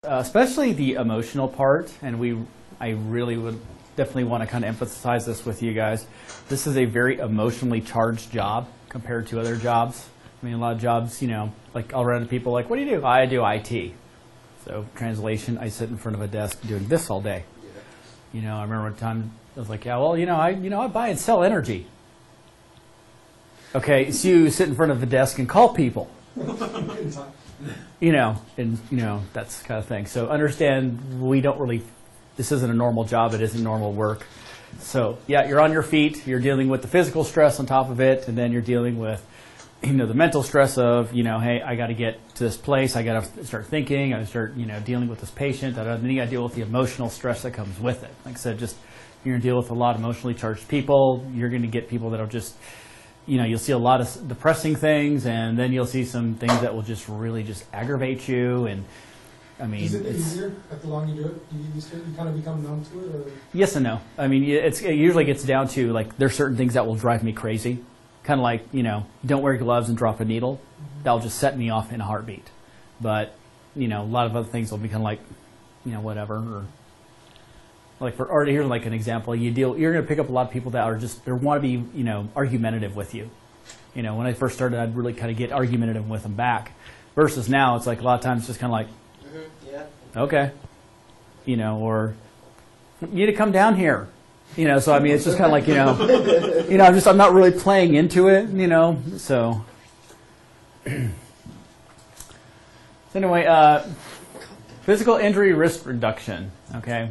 Especially the emotional part, and I really would definitely want to kind of emphasize this with you guys. This is a very emotionally charged job compared to other jobs. I mean, a lot of jobs, like I'll run into people like, what do you do? I do IT. So translation, I sit in front of a desk doing this all day. Yeah. I remember one time I was like, yeah, well, I buy and sell energy. Okay, so you sit in front of a desk and call people. That's kind of thing. So understand, this isn't a normal job, it isn't normal work. So yeah, you're on your feet, you're dealing with the physical stress on top of it, and then you're dealing with, the mental stress of, hey, I got to get to this place, I got to start thinking, I got to start, dealing with this patient, then you got to deal with the emotional stress that comes with it. Like I said, you're going to deal with a lot of emotionally charged people, you're going to get people that'll just, you'll see a lot of depressing things, and then you'll see some things that will just really just aggravate you. And I mean, is it easier at the longer you do it? Do you kind of become numb to it? Or? Yes and no. I mean, it usually gets down to like there's certain things that will drive me crazy. Kind of like don't wear gloves and drop a needle. Mm-hmm. That'll just set me off in a heartbeat. But a lot of other things will be kind of like whatever. Or like here's like an example. You're going to pick up a lot of people that are they want to be argumentative with you. When I first started, I'd really kind of get argumentative with them back. Versus now, it's like a lot of times it's just kind of like, okay, or you need to come down here. So I mean, it's just kind of like, I'm not really playing into it, so. So anyway, physical injury risk reduction, okay.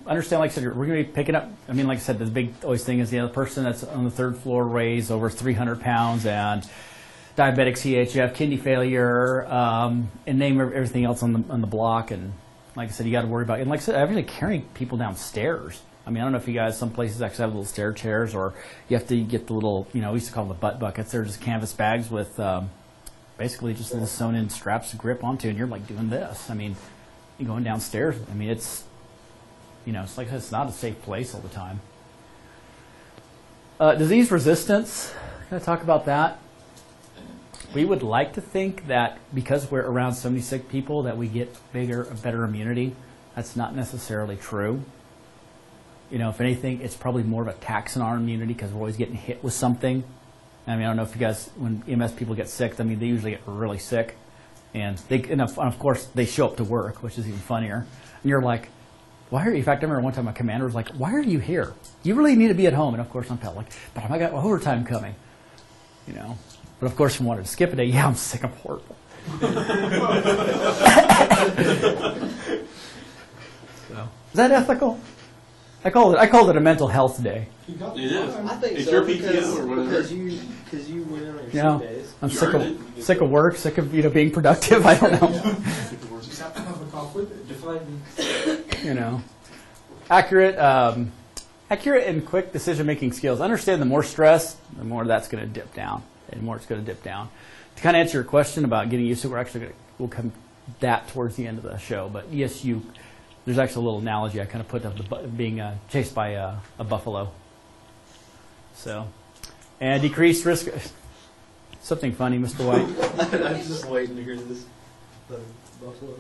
Understand, like I said, we're going to be picking up, I mean, like I said, the big always thing is the other person that's on the third floor weighs over 300 pounds and diabetic CHF, kidney failure, and name everything else on the block. And like I said, you got to worry about it. And like I said, I'm really carrying people downstairs. I mean, I don't know if you guys, some places actually have little stair chairs, or you have to get the little, we used to call them the butt buckets. They're just canvas bags with basically just little sewn in straps to grip onto, and you're like doing this. I mean, you're going downstairs. I mean, it's like it's not a safe place all the time. Disease resistance, can I talk about that? We would like to think that because we're around so many sick people that we get better immunity. That's not necessarily true. If anything, it's probably more of a tax on our immunity because we're always getting hit with something. I mean, I don't know if you guys, when EMS people get sick, I mean, they usually get really sick. And of course, they show up to work, which is even funnier. And you're like, why are you? In fact, I remember one time my commander was like, why are you here? You really need to be at home. And of course, I'm like, but I got overtime coming. But of course, if you wanted to skip a day, yeah, I'm sick, I'm horrible. So, is that ethical? I called it a mental health day. It is. I think it's so, your PTO or whatever. Because you went on your sick days. I'm sick of work, sick of being productive. I don't know. Just have to have a cough with it. Define. Accurate and quick decision-making skills. Understand the more stress, the more that's going to dip down, and the more it's going to dip down. To kind of answer your question about getting used to it, we'll come that towards the end of the show. But yes, there's actually a little analogy I kind of put of being chased by a buffalo. So, and decreased risk. Something funny, Mr. White. I'm just waiting to hear this. The buffalo.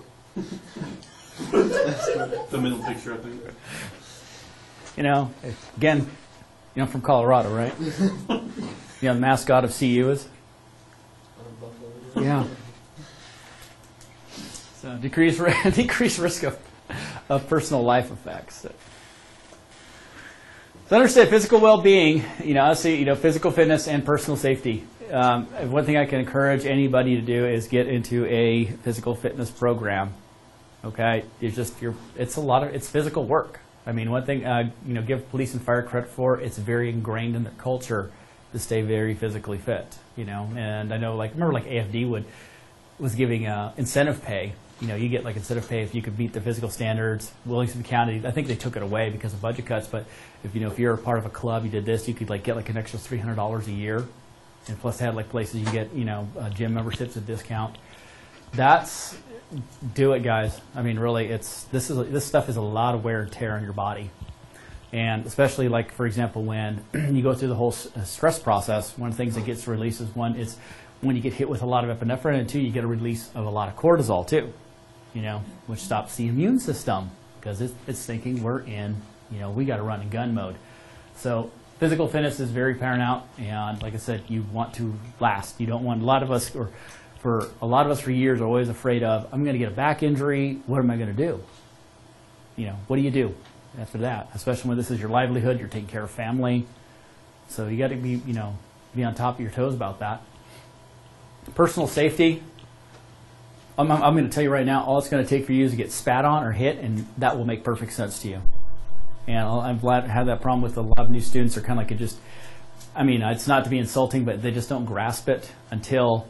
The middle picture, I think. Again, from Colorado, right? The mascot of CU is? Yeah. So decreased risk of personal life effects. So understand physical well-being, obviously, physical fitness and personal safety. One thing I can encourage anybody to do is get into a physical fitness program. Okay, it's physical work. I mean, one thing, give police and fire credit for, it's very ingrained in their culture to stay very physically fit, and I know, remember AFD was giving incentive pay. You get incentive pay if you could meet the physical standards. Williamson County, I think they took it away because of budget cuts, but if you're a part of a club, you did this, you could get an extra $300 a year, and plus they had places you get, gym memberships at discount. Do it, guys. I mean, really, this stuff is a lot of wear and tear on your body. And especially, for example, when you go through the whole stress process, one of the things that gets released is when you get hit with a lot of epinephrine, and two, you get a release of a lot of cortisol too, which stops the immune system because it's thinking we're in, we got to run in gun mode. So physical fitness is very paramount, and like I said, you want to last. You don't want, a lot of us for years are always afraid of, I'm going to get a back injury, what am I going to do? What do you do after that? Especially when this is your livelihood, you're taking care of family. So you got to be on top of your toes about that. Personal safety, I'm going to tell you right now, all it's going to take for you is to get spat on or hit, and that will make perfect sense to you. And I'm glad I have that problem with a lot of new students. They're kind of like, it's not to be insulting, but they just don't grasp it until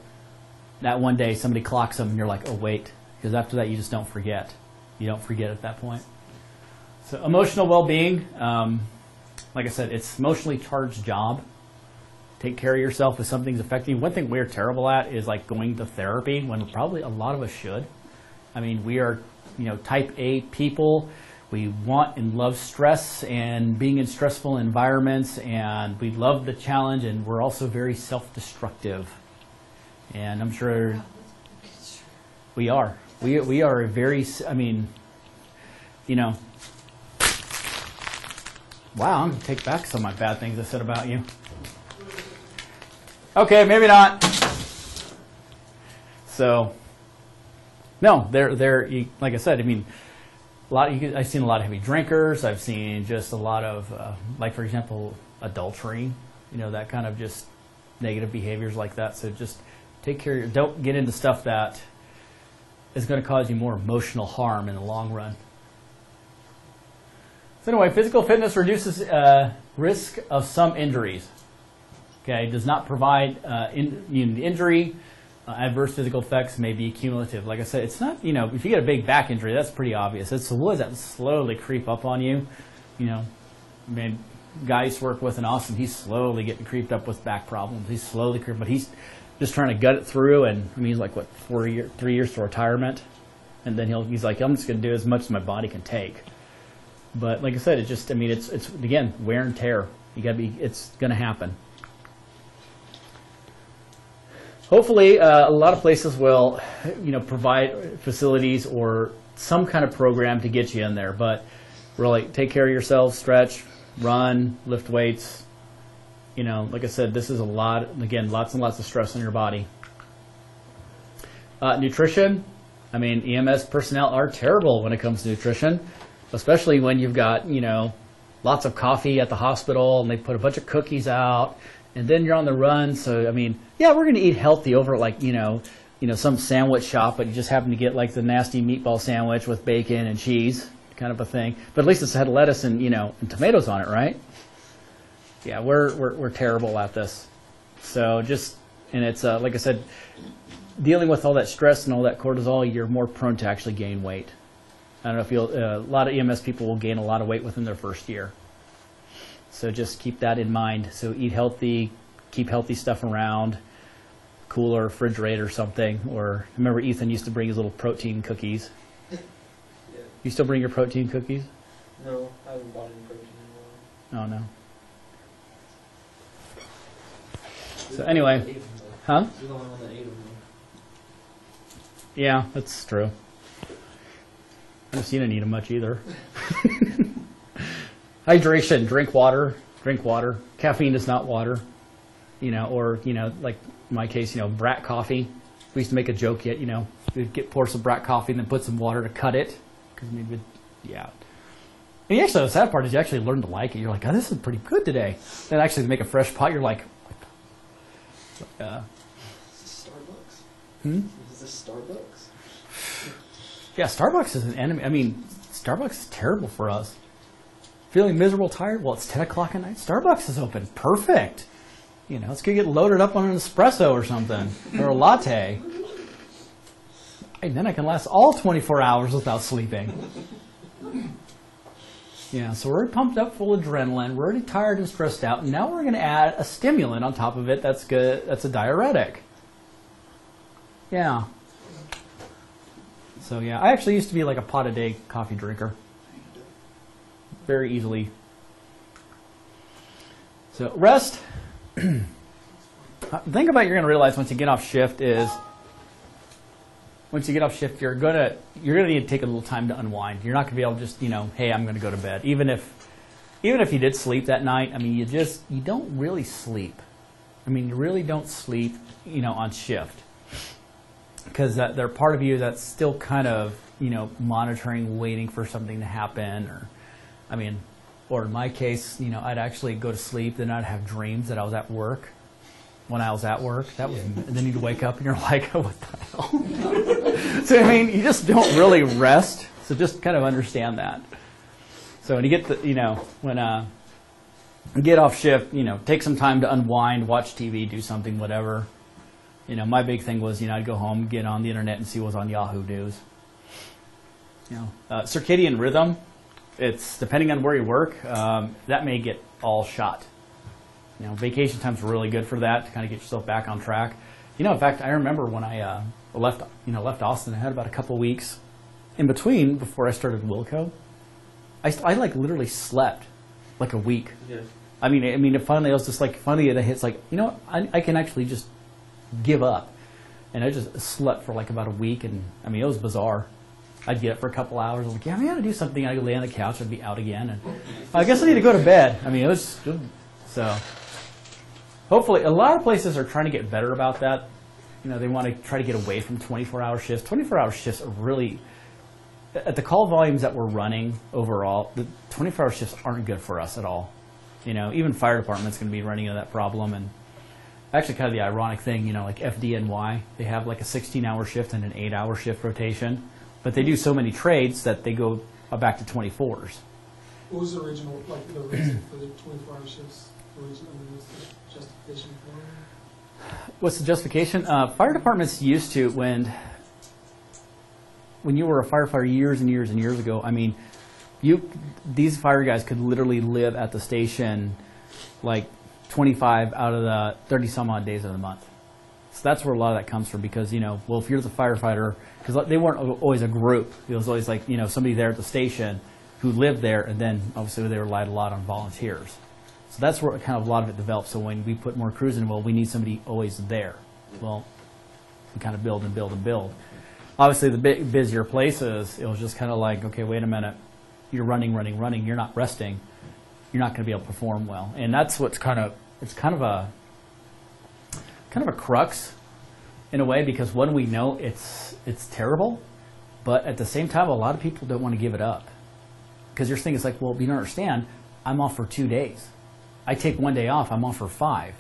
that one day somebody clocks them and you're like, oh, wait. Because after that, you just don't forget. You don't forget at that point. So emotional well-being, like I said, it's emotionally charged job. Take care of yourself if something's affecting you. One thing we're terrible at is like going to therapy when probably a lot of us should. We are, type A people. We want and love stress and being in stressful environments, and we love the challenge, and we're also very self-destructive. And I'm sure we are. We are a very, wow, I'm going to take back some of my bad things I said about you. Okay, maybe not. So, no, they're like I said, I've seen a lot of heavy drinkers. I've seen just a lot of, like for example, adultery, that kind of just negative behaviors like that. So just take care, don't get into stuff that is going to cause you more emotional harm in the long run. So anyway, physical fitness reduces risk of some injuries. Okay, does not provide injury. Adverse physical effects may be cumulative. Like I said, it's not, if you get a big back injury, that's pretty obvious. It's the ones that slowly creep up on you. Guy I used to work with in Austin, he's slowly getting creeped up with back problems. He's slowly creeping, but he's just trying to gut it through. And he's like, 3 years to retirement. And then he's like, I'm just going to do as much as my body can take. But like I said, it's again, wear and tear. It's going to happen. Hopefully, a lot of places will, provide facilities or some kind of program to get you in there. But really, take care of yourself, stretch, run, lift weights. Like I said, this is a lot. Again, lots and lots of stress on your body. Nutrition. EMS personnel are terrible when it comes to nutrition, especially when you've got, lots of coffee at the hospital and they put a bunch of cookies out. And then you're on the run, so yeah, we're going to eat healthy over at some sandwich shop, but you just happen to get like the nasty meatball sandwich with bacon and cheese, kind of a thing. But at least it's had lettuce and and tomatoes on it, right? Yeah, we're terrible at this. So and it's like I said, dealing with all that stress and all that cortisol, you're more prone to actually gain weight. I don't know if a lot of EMS people will gain a lot of weight within their first year. So just keep that in mind. So eat healthy, keep healthy stuff around, cooler, refrigerator or something. Or remember Ethan used to bring his little protein cookies. Yeah. You still bring your protein cookies? No, I haven't bought any protein anymore. Oh, no. So anyway, huh? You're the only one that ate them. Yeah, that's true. I haven't seen him eat them much either. Hydration, drink water. Caffeine is not water. Or, like in my case, brat coffee. We used to make a joke yet, we'd pour some brat coffee and then put some water to cut it. Because yeah. And actually, the sad part is you actually learn to like it. You're like, oh, this is pretty good today. Then actually to make a fresh pot, you're like, Is this Starbucks? Is this Starbucks? Yeah, Starbucks is an enemy. Starbucks is terrible for us. Feeling miserable, tired? Well, it's 10 o'clock at night. Starbucks is open. Perfect. Let's go get loaded up on an espresso or something, or a latte. And then I can last all 24 hours without sleeping. Yeah, so we're already pumped up full of adrenaline. We're already tired and stressed out. And now we're going to add a stimulant on top of it that's good. That's a diuretic. Yeah. So yeah, I actually used to be like a pot-a-day coffee drinker. Very easily. So rest. The thing about you're going to realize once you get off shift is, once you get off shift, you're gonna need to take a little time to unwind. You're not going to be able to just, hey, I'm going to go to bed. Even if you did sleep that night, I mean, you don't really sleep. I mean, you really don't sleep, on shift, because they're part of you that's still kind of, monitoring, waiting for something to happen, or in my case, I'd actually go to sleep, then I'd have dreams that I was at work. When I was at work, and then you'd wake up and you're like, what the hell? So you just don't really rest. So just kind of understand that. So when you get when you get off shift, take some time to unwind, watch TV, do something, whatever. My big thing was, I'd go home, get on the internet, and see what was on Yahoo News. Circadian rhythm. It's depending on where you work. That may get all shot. Vacation time's really good for that, to kind of get yourself back on track. In fact, I remember when I left Austin, I had about a couple weeks in between before I started Wilco. I like literally slept like a week. Yeah. It finally, I was just like, finally it hits like, I can actually just give up. And I just slept for like about a week, and it was bizarre. I'd get up for a couple hours. I was like, yeah, I got to do something. I'd lay on the couch. I'd be out again. And I guess I need to go to bed. It was good. So hopefully, a lot of places are trying to get better about that. They want to try to get away from 24-hour shifts. 24-hour shifts are really, at the call volumes that we're running overall, the 24-hour shifts aren't good for us at all. Even fire department's going to be running into that problem. And actually, kind of the ironic thing, like FDNY, they have like a 16-hour shift and an 8-hour shift rotation. But they do so many trades that they go back to 24s. What was the original, the reason for the 24-hour shifts? What's the justification for it? What's the justification? Fire departments used to, when you were a firefighter years and years and years ago, these fire guys could literally live at the station like 25 out of the 30 some odd days of the month. So that's where a lot of that comes from, because, if you're the firefighter, because they weren't always a group. It was always like, somebody there at the station who lived there, and then obviously they relied a lot on volunteers. So that's where kind of a lot of it developed. So when we put more crews in, we need somebody always there. Well, we kind of build and build and build. Obviously, the busier places, it was just kind of like, okay, wait a minute. You're running. You're not resting. You're not going to be able to perform well. And that's what's kind of a crux in a way, because when we know it's terrible, but at the same time, a lot of people don't want to give it up. Because your thing is like, well, you don't understand, I'm off for 2 days. I take 1 day off, I'm off for 5.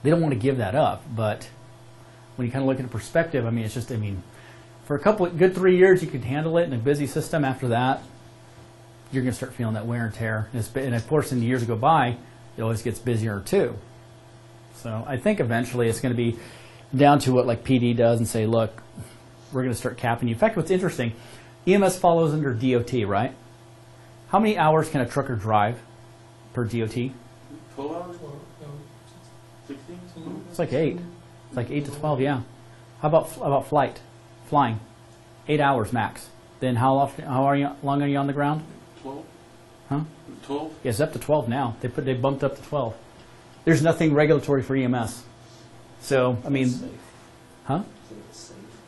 They don't want to give that up, but when you kind of look at the perspective, it's just, for a good 3 years, you can handle it in a busy system. After that, you're going to start feeling that wear and tear. And of course, in the years that go by, it always gets busier too. So I think eventually it's going to be down to what like PD does and say, look, we're going to start capping you. In fact, what's interesting, EMS follows under DOT, right? How many hours can a trucker drive per DOT? 12 hours? Well, 16? It's like 8. It's like 8 to 12, yeah. How about flying? 8 hours max. Then how long are you on the ground? 12? Huh? 12? Yeah, it's up to 12 now. They bumped up to 12. There's nothing regulatory for EMS. So, huh?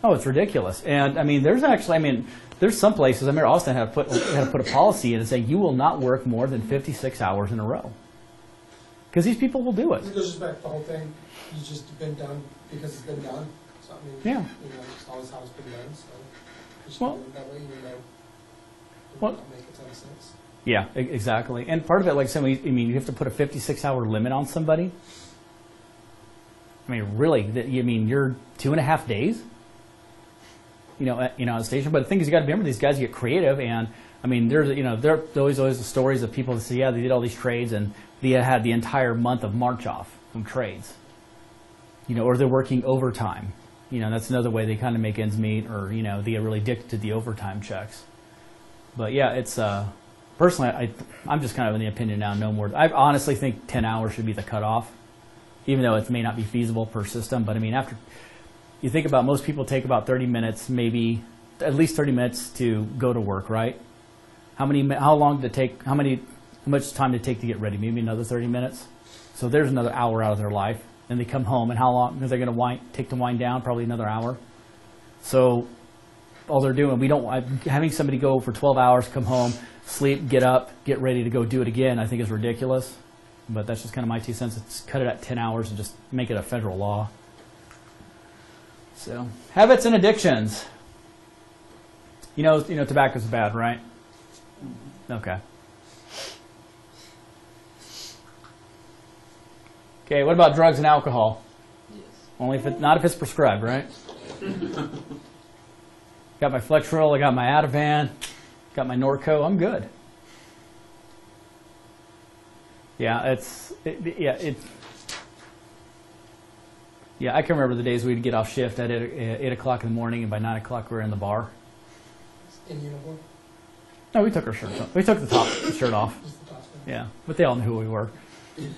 Oh, it's ridiculous. And there's actually, there's some places. I remember Austin had to put a policy in and say you will not work more than 56 hours in a row, because these people will do it. It goes just back to the whole thing. It's just been done because it's been done. So Yeah. It's always how it's been done. So just Well- do it that way, even though it Well- would not make a ton of sense. Yeah, exactly. And part of it, like I said, you have to put a 56-hour limit on somebody. Really, you're 2.5 days. On a station. But the thing is, you got to remember, these guys get creative, and there's always the stories of people that say, yeah, they did all these trades and they had the entire month of March off from trades. Or they're working overtime. That's another way they kind of make ends meet, or they get really addicted to the overtime checks. But yeah, it's personally, I'm just kind of in the opinion now, no more. I honestly think 10 hours should be the cutoff, even though it may not be feasible per system. But after you think about, most people take about 30 minutes, maybe at least 30 minutes to go to work, right? How much time did it take to get ready? Maybe another 30 minutes. So there's another hour out of their life. and they come home, and how long are they going to take to wind down? Probably another hour. So all they're doing, having somebody go for 12 hours, come home, sleep, get up, get ready to go do it again, I think is ridiculous. But that's just kind of my 2 cents. It's cut it at 10 hours and just make it a federal law. So, habits and addictions. You know, tobacco's bad, right? Okay. Okay, what about drugs and alcohol? Yes. Only not if it's prescribed, right? Got my Flexeril, I got my Ativan, got my Norco, I'm good. Yeah, I can remember the days we'd get off shift at 8 o'clock in the morning, and by 9 o'clock we were in the bar. In uniform? No, we took our shirts off. We took the shirt off. Just the top thing. Yeah, but they all knew who we were. In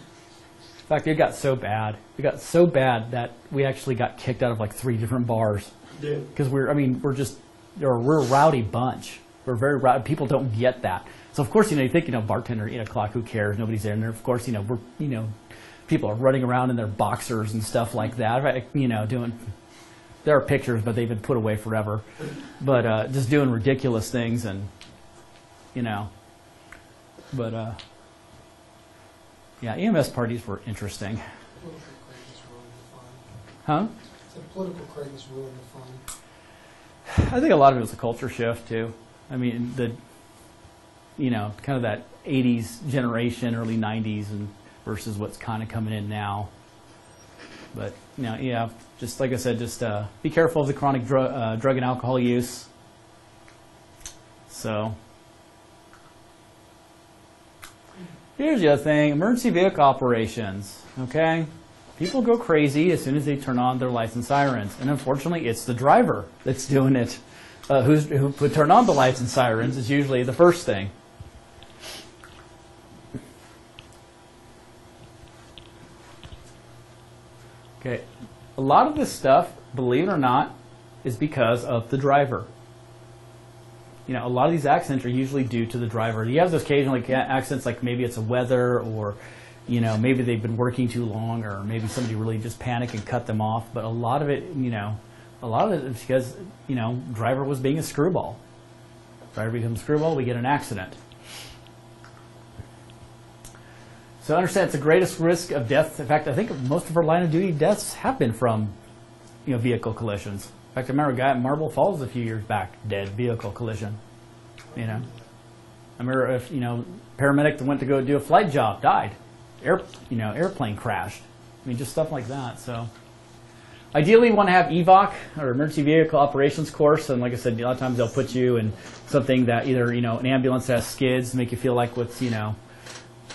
fact, it got so bad. It got so bad that we actually got kicked out of like 3 different bars. Yeah. Because we're a rowdy bunch. We're very rowdy. People don't get that. So of course, you think, bartender, 8 o'clock, who cares? Nobody's there. And of course, people are running around in their boxers and stuff like that. Right? There are pictures, but they've been put away forever. But just doing ridiculous things and, but yeah, EMS parties were interesting. Political craziness ruined the fun. Huh? So political craziness ruined the fun. I think a lot of it was a culture shift too. I mean, kind of that 80s generation, early 90s, and versus what's kind of coming in now. But, yeah, just like I said, just be careful of the chronic drug and alcohol use. So, here's the other thing, emergency vehicle operations, okay? People go crazy as soon as they turn on their lights and sirens. And unfortunately, it's the driver that's doing it. Who would turn on the lights and sirens is usually the first thing. Okay, a lot of this stuff, believe it or not, is because of the driver. A lot of these accidents are usually due to the driver. You have those occasional accidents, like maybe it's a weather, or maybe they've been working too long, or maybe somebody really just panicked and cut them off. But a lot of it, is because driver was being a screwball. Driver becomes a screwball, we get an accident. So understand, it's the greatest risk of death. In fact, I think most of our line of duty deaths have been from, vehicle collisions. In fact, I remember a guy at Marble Falls a few years back, dead vehicle collision. I remember if paramedic that went to go do a flight job died. Airplane crashed. Just stuff like that. So ideally, you want to have EVOC or emergency vehicle operations course, and like I said, a lot of times they'll put you in something that either an ambulance that has skids, make you feel like what's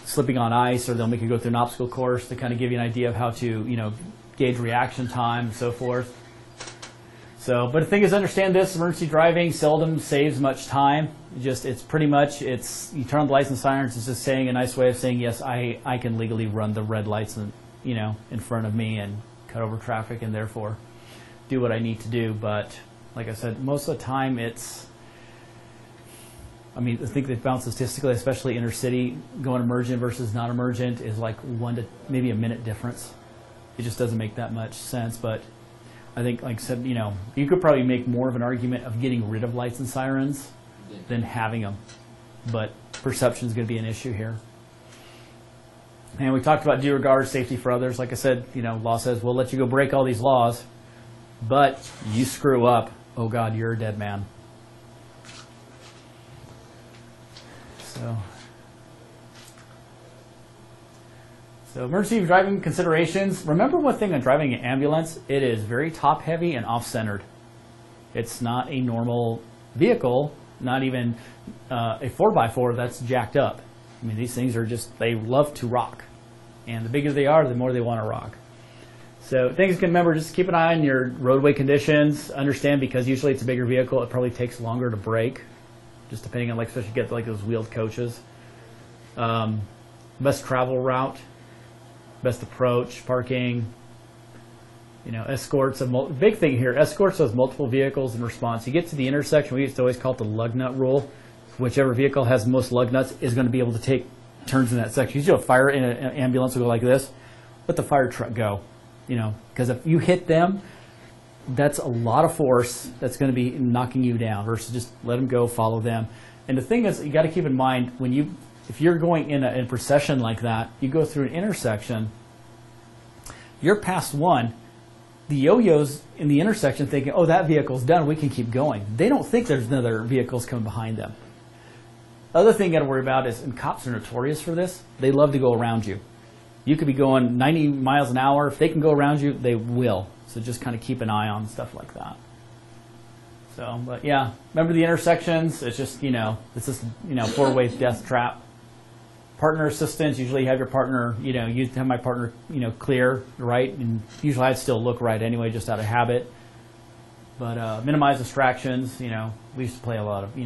slipping on ice, or they'll make you go through an obstacle course to kind of give you an idea of how to gauge reaction time and so forth. So, but the thing is, understand this: emergency driving seldom saves much time. It's pretty much you turn on the lights and sirens. It's just saying a nice way of saying yes, I can legally run the red lights and in front of me and cut over traffic and therefore do what I need to do. But like I said, most of the time I think they found statistically, especially inner city, going emergent versus non-emergent is like 1 to maybe a minute difference. It just doesn't make that much sense. But I think, like I said, you could probably make more of an argument of getting rid of lights and sirens than having them. But perception is going to be an issue here. And we talked about due regard, safety for others. Like I said, law says we'll let you go break all these laws, but you screw up, oh God, you're a dead man. So emergency driving considerations. Remember one thing on driving an ambulance, it is very top heavy and off-centered. It's not a normal vehicle, not even a 4x4 that's jacked up. These things are they love to rock. And the bigger they are, the more they want to rock. So things you can remember, just keep an eye on your roadway conditions. Understand, because usually it's a bigger vehicle, it probably takes longer to brake. Just depending on, especially get those wheeled coaches. Best travel route, best approach, parking. Escorts. Big thing here, escorts those multiple vehicles in response. You get to the intersection, we used to always call it the lug nut rule. Whichever vehicle has the most lug nuts is going to be able to take turns in that section. Usually a fire in an ambulance will go like this. Let the fire truck go. because if you hit them, that's a lot of force that's going to be knocking you down versus just let them go, follow them. And the thing is, you got to keep in mind if you're going in a procession like that, you go through an intersection, you're past one. The yo-yos in the intersection thinking, oh, that vehicle's done, we can keep going. They don't think there's another vehicles coming behind them. Other thing you got to worry about is, and cops are notorious for this, they love to go around you. You could be going 90 miles an hour. If they can go around you, they will. So just kind of keep an eye on stuff like that. So, but yeah, remember the intersections. It's just, it's just, four-way death trap. Partner assistance, usually you have your partner, you have my partner, clear, right? And usually I'd still look right anyway, just out of habit. But minimize distractions, we used to play a lot of,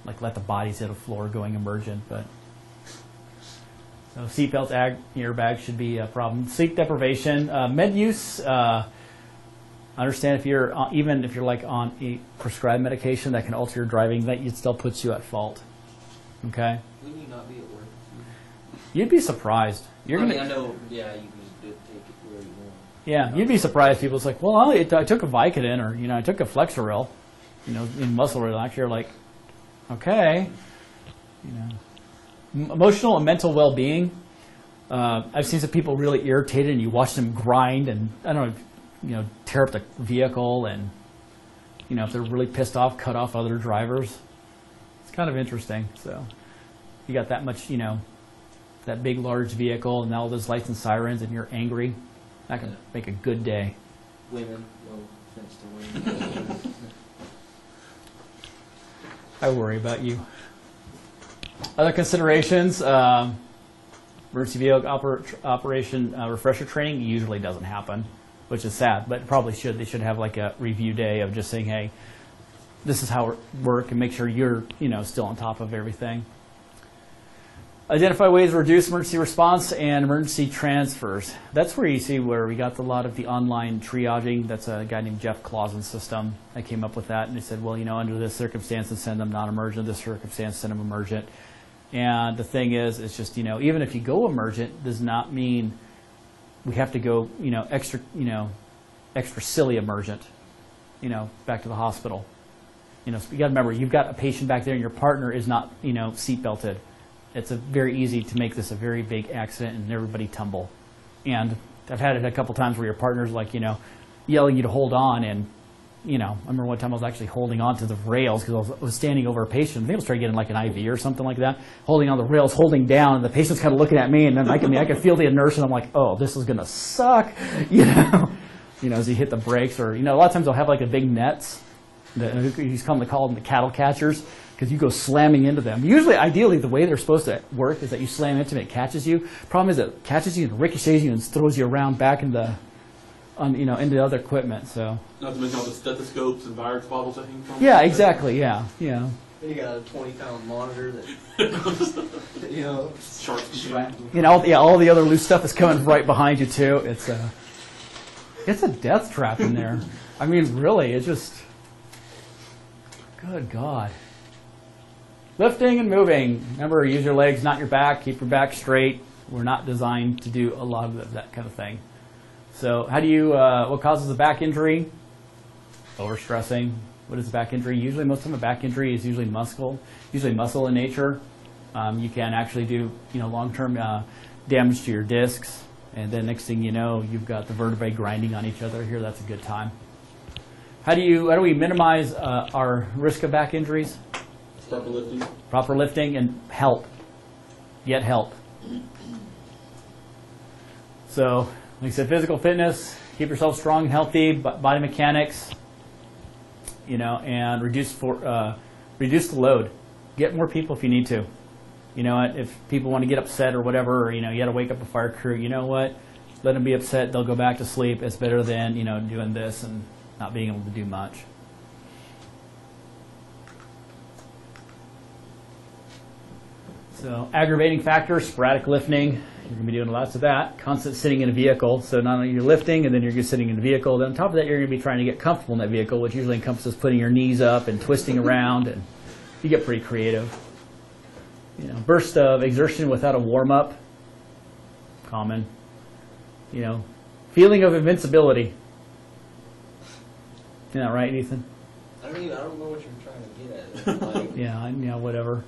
like let the bodies hit the floor going emergent. But so seatbelt, airbag should be a problem. Sleep deprivation, med use. Understand if you're even if you're like on a prescribed medication that can alter your driving, that it still puts you at fault. Okay. Wouldn't you not be at work? You'd be surprised. I know. Yeah, you can just take it where you want. Yeah, you'd be surprised. People's like, well, I took a Vicodin or I took a Flexeril, in muscle relax. You're like, okay, Emotional and mental well-being. I've seen some people really irritated, and you watch them grind and tear up the vehicle, and if they're really pissed off, cut off other drivers. It's kind of interesting. So you got that much, that big, large vehicle, and all those lights and sirens, and you're angry. That can make a good day. Women, no offense to women. I worry about you. Other considerations, emergency vehicle operation refresher training usually doesn't happen, which is sad, but probably should. They should have like a review day of just saying, hey, this is how it works, and make sure you're still on top of everything. Identify ways to reduce emergency response and emergency transfers. That's where you see where we got a lot of the online triaging. That's a guy named Jeff Clausen's system that came up with that. And he said, well, under this circumstance, send them non-emergent. This circumstance, send them emergent. And the thing is, it's just, even if you go emergent, does not mean we have to go, extra silly emergent, back to the hospital. You got to remember, you've got a patient back there and your partner is not, seat belted. It's very easy to make this a very big accident and everybody tumble. And I've had it a couple times where your partner's like, yelling you to hold on. And, I remember one time I was actually holding on to the rails because I was standing over a patient. I think I was trying to get in like an IV or something like that, holding on the rails, holding down. And the patient's kind of looking at me. And then I can feel the inertia. And I'm like, oh, this is going to suck, as you hit the brakes. Or, a lot of times they'll have like a big nets. He's commonly called them the cattle catchers, because you go slamming into them. Usually, ideally, the way they're supposed to work is that you slam into them, it catches you. Problem is it catches you and ricochets you and throws you around back into other equipment. So. Not to mention all the stethoscopes and virus bottles that hang from. Yeah, exactly. Yeah. You got a 20-pound monitor that, Sharp. all the other loose stuff is coming right behind you too. It's a death trap in there. I mean, really, it's just. Good God. Lifting and moving. Remember, use your legs, not your back. Keep your back straight. We're not designed to do a lot of that kind of thing. So how do you, what causes a back injury? Overstressing. What is a back injury? Usually, most of a back injury is usually muscle in nature. You can actually do, long-term damage to your discs. And then next thing you know, you've got the vertebrae grinding on each other here. That's a good time. How do we minimize our risk of back injuries? Proper lifting. Proper lifting and help. Get help. So, like I said, physical fitness, keep yourself strong and healthy, body mechanics, and reduce the load. Get more people if you need to. If people want to get upset or whatever, or, you got to wake up a fire crew, you know what? Let them be upset. They'll go back to sleep. It's better than, doing this and not being able to do much. So aggravating factors, sporadic lifting. You're going to be doing lots of that. Constant sitting in a vehicle. So not only you're lifting, and then you're just sitting in a vehicle. Then on top of that, you're going to be trying to get comfortable in that vehicle, which usually encompasses putting your knees up and twisting around, and you get pretty creative. Burst of exertion without a warm-up. Common. Feeling of invincibility. Isn't that right, Ethan? I mean, I don't know what you're trying to get at. Like, Yeah, whatever.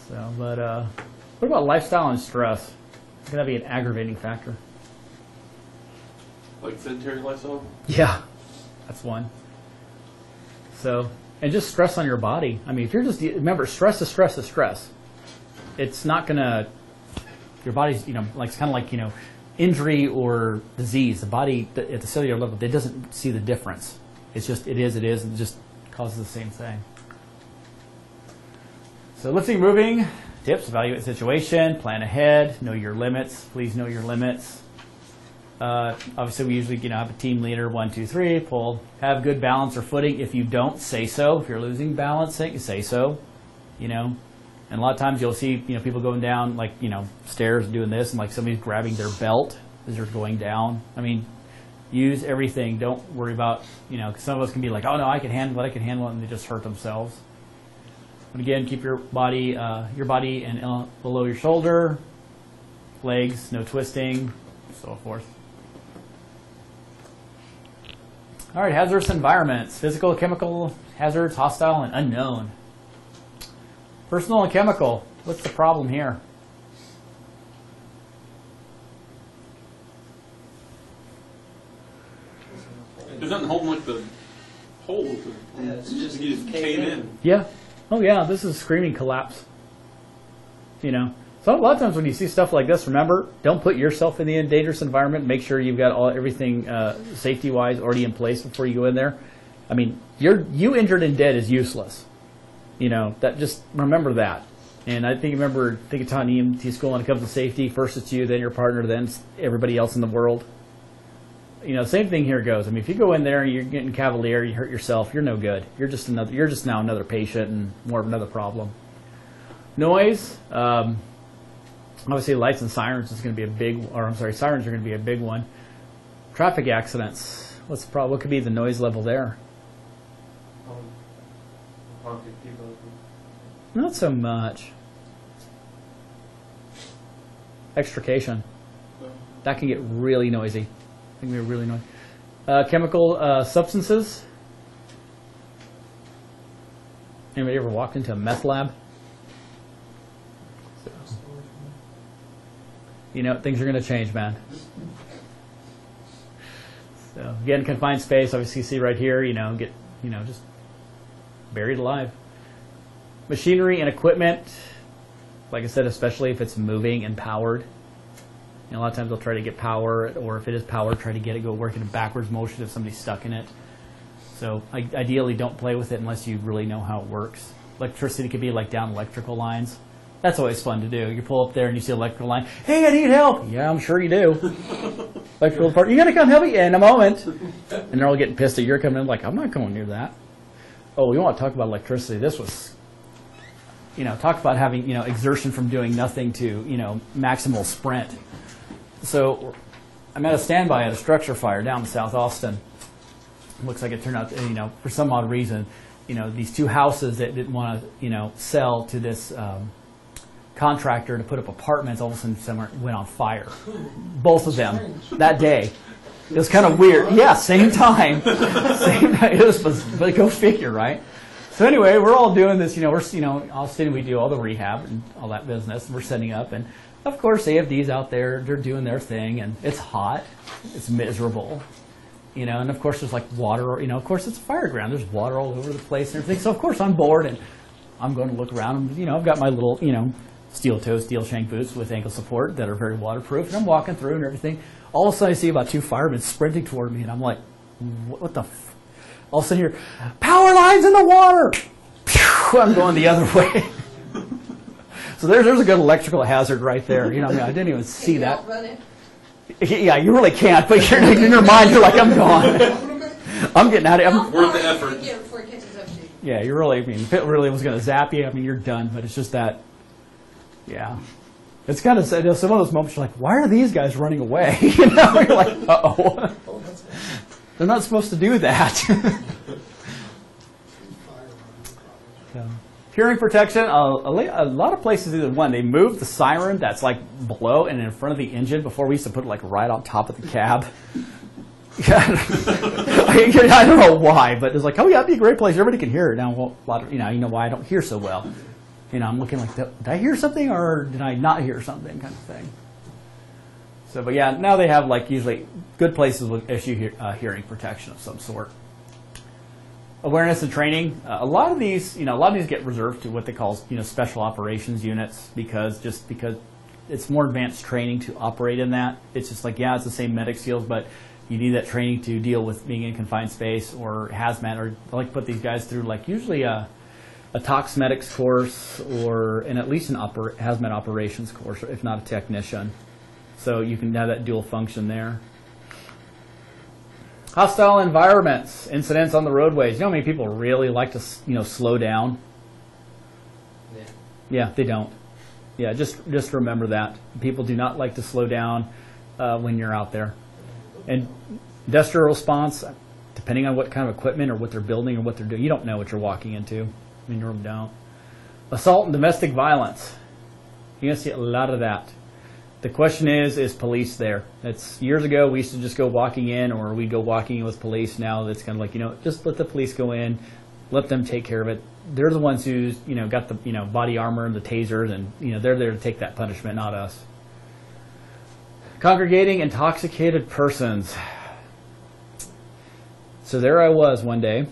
So, but what about lifestyle and stress? Could that be an aggravating factor? Like sedentary lifestyle? Yeah, that's one. So, and just stress on your body. I mean, if you're just, remember, stress is stress is stress. It's not going to, your body's, like, it's kind of like, injury or disease. The body, at the cellular level, it doesn't see the difference. It's just, it is, and it just causes the same thing. So lifting, moving, tips, evaluate the situation, plan ahead, know your limits. Please know your limits. Obviously, we usually have a team leader, 1, 2, 3, pull, have good balance or footing. If you don't, say so. If you're losing balance, say so. And a lot of times you'll see people going down like stairs doing this, and like somebody's grabbing their belt as they're going down. I mean, use everything. Don't worry about 'cause some of us can be like, oh no, I can handle it, and they just hurt themselves. But again, keep your body and below your shoulder, legs, no twisting, so forth. All right, hazardous environments: physical, chemical hazards, hostile, and unknown. Personal and chemical. What's the problem here? There's nothing holding like the holes. Yeah, it's just you just cave in. Yeah. Oh yeah, this is screaming collapse. So a lot of times when you see stuff like this, remember, don't put yourself in the dangerous environment. Make sure you've got everything safety-wise already in place before you go in there. I mean, you injured and dead is useless. That just remember that. And I think of telling EMT school when it comes to safety, first it's you, then your partner, then it's everybody else in the world. Same thing here goes. I mean, if you go in there and you're getting cavalier, you hurt yourself, you're no good. You're just now another patient and more of another problem. Noise, obviously lights and sirens is going to be sirens are going to be a big one. Traffic accidents, what's the problem? What could be the noise level there? Not so much. Extrication. That can get really noisy. It can be really noisy. Chemical substances. Anybody ever walked into a meth lab? Things are going to change, man. So again, confined space. Obviously, you see right here. Just buried alive. Machinery and equipment, like I said, especially if it's moving and powered. A lot of times they'll try to get power, or if it is power, try to go work in a backwards motion if somebody's stuck in it. So ideally, don't play with it unless you really know how it works. Electricity could be like down electrical lines. That's always fun to do. You pull up there and you see an electrical line. Hey, I need help. Yeah, I'm sure you do. Electrical department, you got to come help me in a moment. And they're all getting pissed that you're coming in like, I'm not going near that. Oh, we want to talk about electricity. This was... talk about having, exertion from doing nothing to, maximal sprint. So I'm at a standby at a structure fire down in South Austin. Looks like it turned out, for some odd reason, these two houses that didn't want to, sell to this contractor to put up apartments, all of a sudden somewhere went on fire. Both of them that day. It was kind of weird. Yeah, same time. It was, but go figure, right? So anyway, we're all doing this, Austin, we do all the rehab and all that business, and we're setting up, and of course AFD's out there, they're doing their thing, and it's hot, it's miserable, and of course there's like water, of course it's a fire ground, there's water all over the place and everything, so of course I'm bored, and I'm going to look around, and, I've got my little, steel toe, steel shank boots with ankle support that are very waterproof, and I'm walking through and everything. All of a sudden I see about 2 firemen sprinting toward me, and I'm like, what the f-? All of a sudden you're, power lines in the water! Pew! I'm going the other way. So there's a good electrical hazard right there. I didn't even see that. Yeah, you really can't, but you're, in your mind you're like, I'm gone. I'm getting out of it. Worth the effort. Yeah, you really, if it really was going to zap you, you're done. But it's just that, yeah. It's kind of, some of those moments you're like, why are these guys running away? You're like, uh-oh. They're not supposed to do that. So, Hearing protection, a lot of places do one. They move the siren that's like below and in front of the engine. Before we used to put it like right on top of the cab. I don't know why, but it's like, oh yeah, that'd be a great place. Everybody can hear it. Now, well, a lot of, you know why I don't hear so well. I'm looking like, did I hear something or did I not hear something, kind of thing. So, but yeah, now they have like usually good places with issue hearing protection of some sort. Awareness and training. A lot of these get reserved to what they call, special operations units because it's more advanced training to operate in that. It's just like, yeah, it's the same medic skills, but you need that training to deal with being in confined space or hazmat, or I like put these guys through like usually a tox medics course and at least an hazmat operations course, if not a technician. So you can have that dual function there. Hostile environments, incidents on the roadways. You know how many people really like to, slow down? Yeah. Yeah, they don't. Yeah, just remember that. People do not like to slow down when you're out there. And industrial response, depending on what kind of equipment or what they're building or what they're doing, you don't know what you're walking into. I mean, you really don't. Assault and domestic violence. You're going to see a lot of that. The question is police there? That's years ago, we used to just go walking in, or we'd go walking in with police. Now it's kind of like, just let the police go in, let them take care of it. They're the ones who's, got the, body armor and the tasers, and, they're there to take that punishment, not us. Congregating intoxicated persons. So there I was one day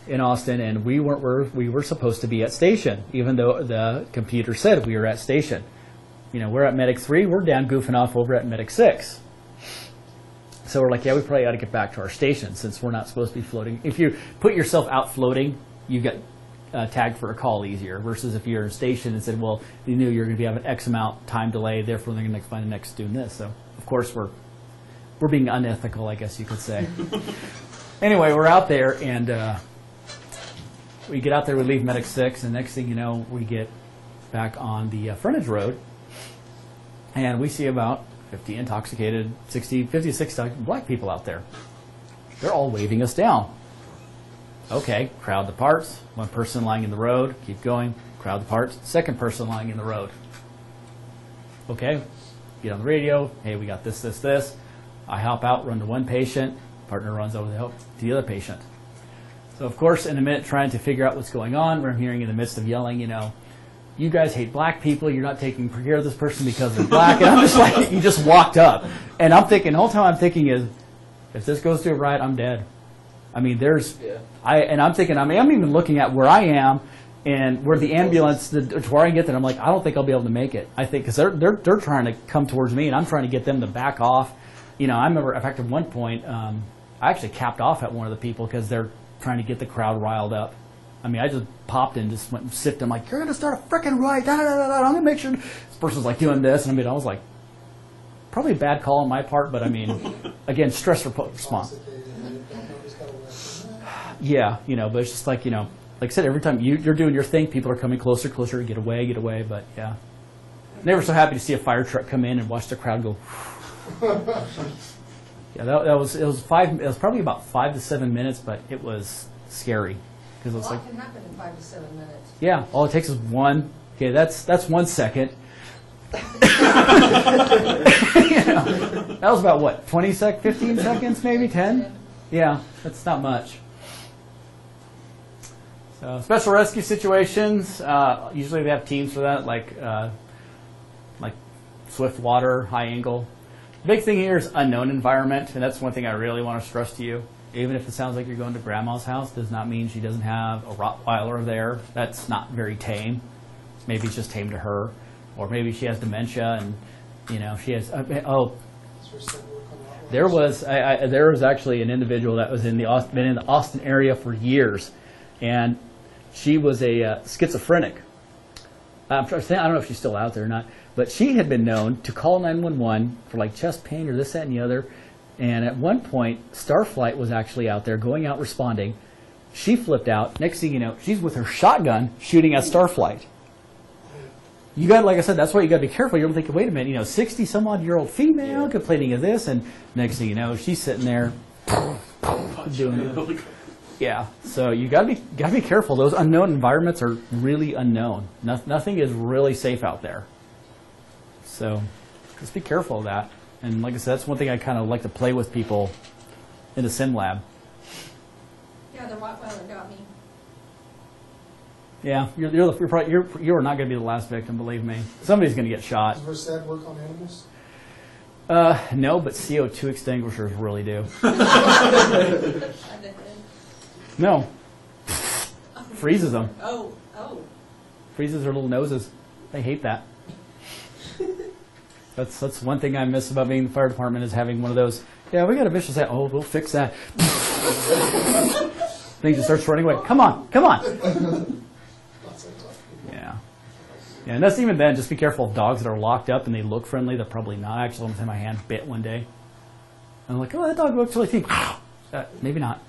in Austin, and we were supposed to be at station, even though the computer said we were at station. We're at Medic 3, we're down goofing off over at Medic 6. So we're like, yeah, we probably ought to get back to our station since we're not supposed to be floating. If you put yourself out floating, you get tagged for a call easier, versus if you're in station and said, well, you knew you're going to be having X amount time delay, therefore they're going to find the next doing this. So, of course, we're being unethical, I guess you could say. Anyway, we're out there, and we get out there, we leave Medic 6, and next thing you know, we get back on the frontage road, and we see about 50 intoxicated, 56 black people out there. They're all waving us down. Okay, crowd departs. One person lying in the road. Keep going. Crowd departs. Second person lying in the road. Okay, get on the radio. Hey, we got this. I hop out, run to one patient. Partner runs over to help the other patient. So, of course, in a minute, trying to figure out what's going on, we're hearing in the midst of yelling, you guys hate black people. You're not taking care of this person because they're black. And I'm just like, you just walked up. And I'm thinking, the whole time I'm thinking is, if this goes to a riot, I'm dead. I mean, I'm thinking, I'm even looking at where I am and where the ambulance, to where I can get there. I'm like, I don't think I'll be able to make it. I think, because they're trying to come towards me, and I'm trying to get them to back off. I remember, in fact, at one point, I actually capped off at one of the people because they're trying to get the crowd riled up. I mean, I just popped in, just went and sipped. I'm like, you're going to start a freaking riot. I'm going to make sure. This person's like doing this. And I was like, probably a bad call on my part, but I mean, again, stress response. Yeah, but it's just like, like I said, every time you're doing your thing, people are coming closer, get away. But yeah. Never so happy to see a fire truck come in and watch the crowd go. Yeah, it was probably about 5 to 7 minutes, but it was scary. Because it's can happen in 5 to 7 minutes. Yeah, all it takes is one. Okay, that's 1 second. That was about what, 15 seconds, maybe 10? Yeah, that's not much. So special rescue situations. Usually they have teams for that, like swift water, high angle. The big thing here is unknown environment, and that's one thing I really want to stress to you. Even if it sounds like you're going to grandma's house, does not mean she doesn't have a Rottweiler there. That's not very tame. Maybe it's just tame to her. Or maybe she has dementia and, she has, there was actually an individual that was been in the Austin area for years, and she was a schizophrenic. I don't know if she's still out there or not, but she had been known to call 911 for like chest pain or this, that, and the other. And at one point, Starflight was actually out there, going out responding. She flipped out. Next thing you know, she's with her shotgun shooting at Starflight. You got, like I said, that's why you got to be careful. You're thinking, wait a minute, 60-some-odd-year-old female complaining of this, and next thing you know, she's sitting there doing it. Yeah, so you gotta be careful. Those unknown environments are really unknown. Nothing is really safe out there. So just be careful of that. And like I said, that's one thing I kind of like to play with people in the sim lab. Yeah, the Rottweiler got me. Yeah, you're not going to be the last victim, believe me. Somebody's going to get shot. Does Versad work on animals? No, but CO2 extinguishers really do. No. Freezes them. Oh. Freezes their little noses. They hate that. That's one thing I miss about being in the fire department is having one of those. Yeah, we got a vicious. Oh, we'll fix that. Thing just starts running away. Come on. Yeah. Yeah, and that's even then. Just be careful of dogs that are locked up and they look friendly. They're probably not. Actually, almost had my hand bit one day. I'm like, oh, that dog looks really thin. Maybe not.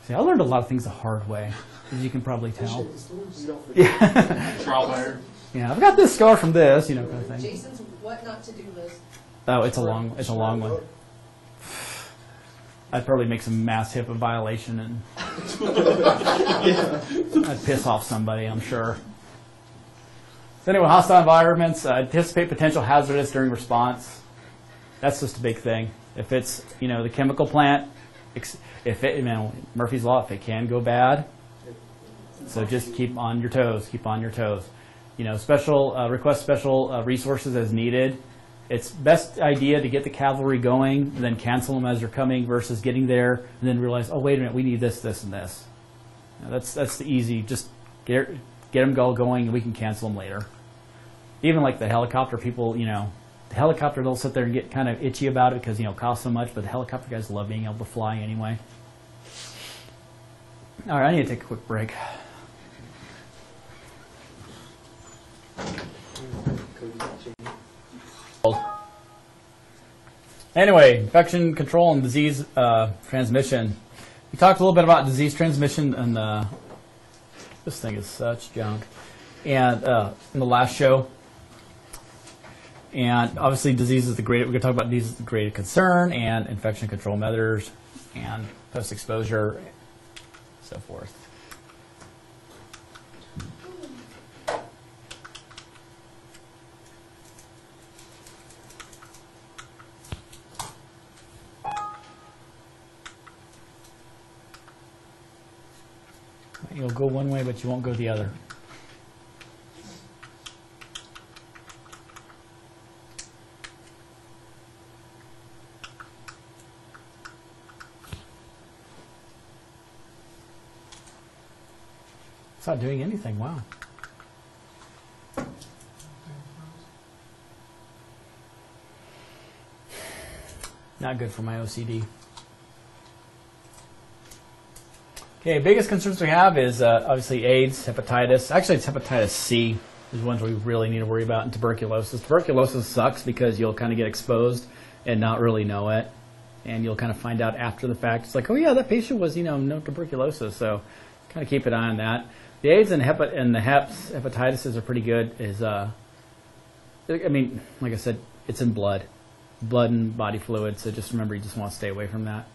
See, I learned a lot of things the hard way, as you can probably tell. Yeah. Trial by error. Yeah, I've got this scar from this, kind of thing. Jason's what not to do list. Oh, it's a long one. I'd probably make some mass HIPAA violation and I'd piss off somebody, I'm sure. So anyway, hostile environments, anticipate potential hazardous during response. That's just a big thing. If it's, the chemical plant, if it, Murphy's Law, if it can go bad, so just keep on your toes, request special resources as needed. It's best idea to get the cavalry going, and then cancel them as you're coming, versus getting there and then realize, oh wait a minute, we need this, this, and this. That's the easy. Just get them all going, and we can cancel them later. Even like the helicopter people, the helicopter, they'll sit there and get kind of itchy about it because it costs so much. But the helicopter guys love being able to fly anyway. All right, I need to take a quick break. Anyway, infection control and disease transmission. We talked a little bit about disease transmission, and this thing is such junk. And in the last show, and obviously disease is we're going to talk about disease is the greatest concern, and infection control measures, and post-exposure, so forth. You'll go one way, but you won't go the other. It's not doing anything. Wow. Not good for my OCD. Okay, biggest concerns we have is obviously AIDS, hepatitis. Actually, it's hepatitis C is ones we really need to worry about, and tuberculosis. Tuberculosis sucks because you'll kind of get exposed and not really know it, and you'll kind of find out after the fact. It's like, oh yeah, that patient was, no tuberculosis, so kind of keep an eye on that. The AIDS and the hepatitis are pretty good. Like I said, it's in blood and body fluid, so just remember you just want to stay away from that.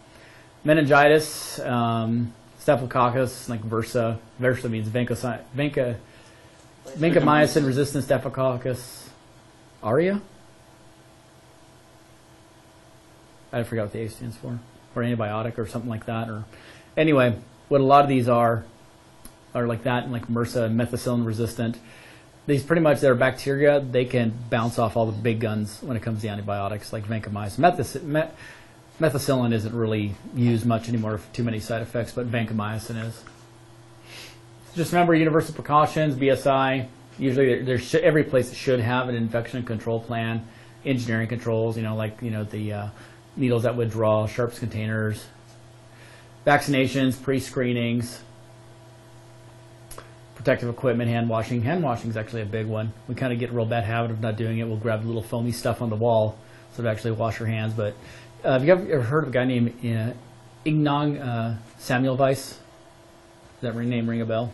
Meningitis. Staphylococcus, like Versa. Versa means vancomycin-resistant Staphylococcus aureus. I forgot what the A stands for, or antibiotic or something like that. Or anyway, what a lot of these are like that, and like MRSA, methicillin-resistant. These pretty much, they're bacteria. They can bounce off all the big guns when it comes to antibiotics, like vancomycin. Methicillin isn't really used much anymore for too many side effects, but vancomycin is. Just remember universal precautions, BSI. Usually every place should have an infection control plan, engineering controls, the needles that withdraw, sharps containers, vaccinations, pre-screenings, protective equipment, hand washing. Hand washing is actually a big one. We kind of get a real bad habit of not doing it. We'll grab the little foamy stuff on the wall so to actually wash our hands, but have you ever heard of a guy named Ignaz Semmelweis? Does that name ring a bell?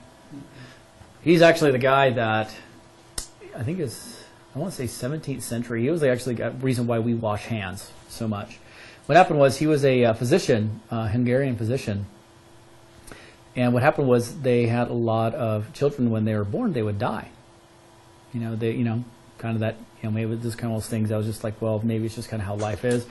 He's actually the guy that I think is, I want to say 17th century. He was actually the reason why we wash hands so much. what happened was he was a physician, Hungarian physician. And what happened was they had a lot of children when they were born, they would die. Kind of that, maybe this kind of those things. I was just like, well, maybe it's just kind of how life is.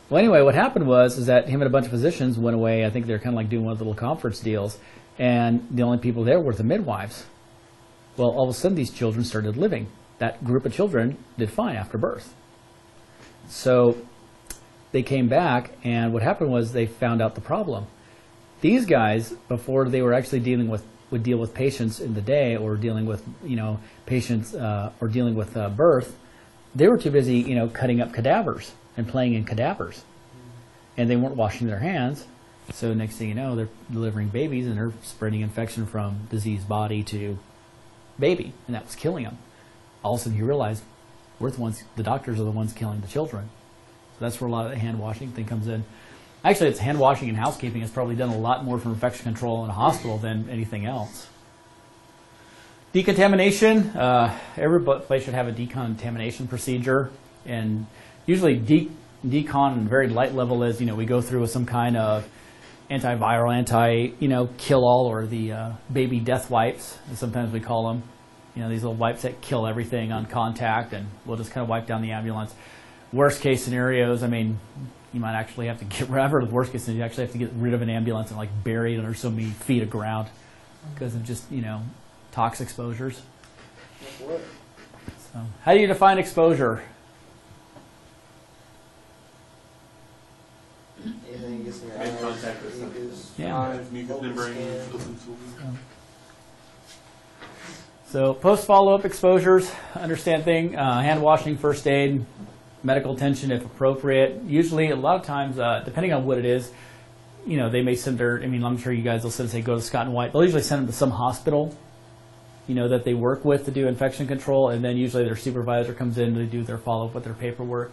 Well, anyway, what happened was that him and a bunch of physicians went away. I think they were kind of like doing one of the little conference deals. And the only people there were the midwives. Well, all of a sudden, these children started living. That group of children did fine after birth. So they came back, and what happened was they found out the problem. These guys, before they were actually would deal with patients in the day or dealing with, patients or dealing with birth, they were too busy, cutting up cadavers and playing in cadavers. And they weren't washing their hands. So next thing you know, they're delivering babies and they're spreading infection from diseased body to baby, and that was killing them. All of a sudden you realize the doctors are the ones killing the children. So that's where a lot of the hand washing thing comes in. Actually, it's hand washing and housekeeping has probably done a lot more for infection control in a hospital than anything else. Decontamination, every place should have a decontamination procedure, and usually decon on a very light level is, we go through with some kind of antiviral, kill-all, or the baby death wipes, as sometimes we call them. These little wipes that kill everything on contact, and we'll just kind of wipe down the ambulance. Worst case scenarios, you might actually have to get rid of the worst case scenario. You actually have to get rid of an ambulance and bury it under so many feet of ground because of just, tox exposures. So, how do you define exposure? Anything gets in your Make eyes, contact with something. mucus, Yeah. Eyes, mucus open membrane, skin. open sores. So post-follow-up exposures, understand thing, hand washing, first aid, medical attention if appropriate. Usually, a lot of times, depending on what it is, they may send I'm sure you guys will say go to Scott and White. They'll usually send them to some hospital, that they work with to do infection control, and then usually their supervisor comes in to do their follow-up with their paperwork.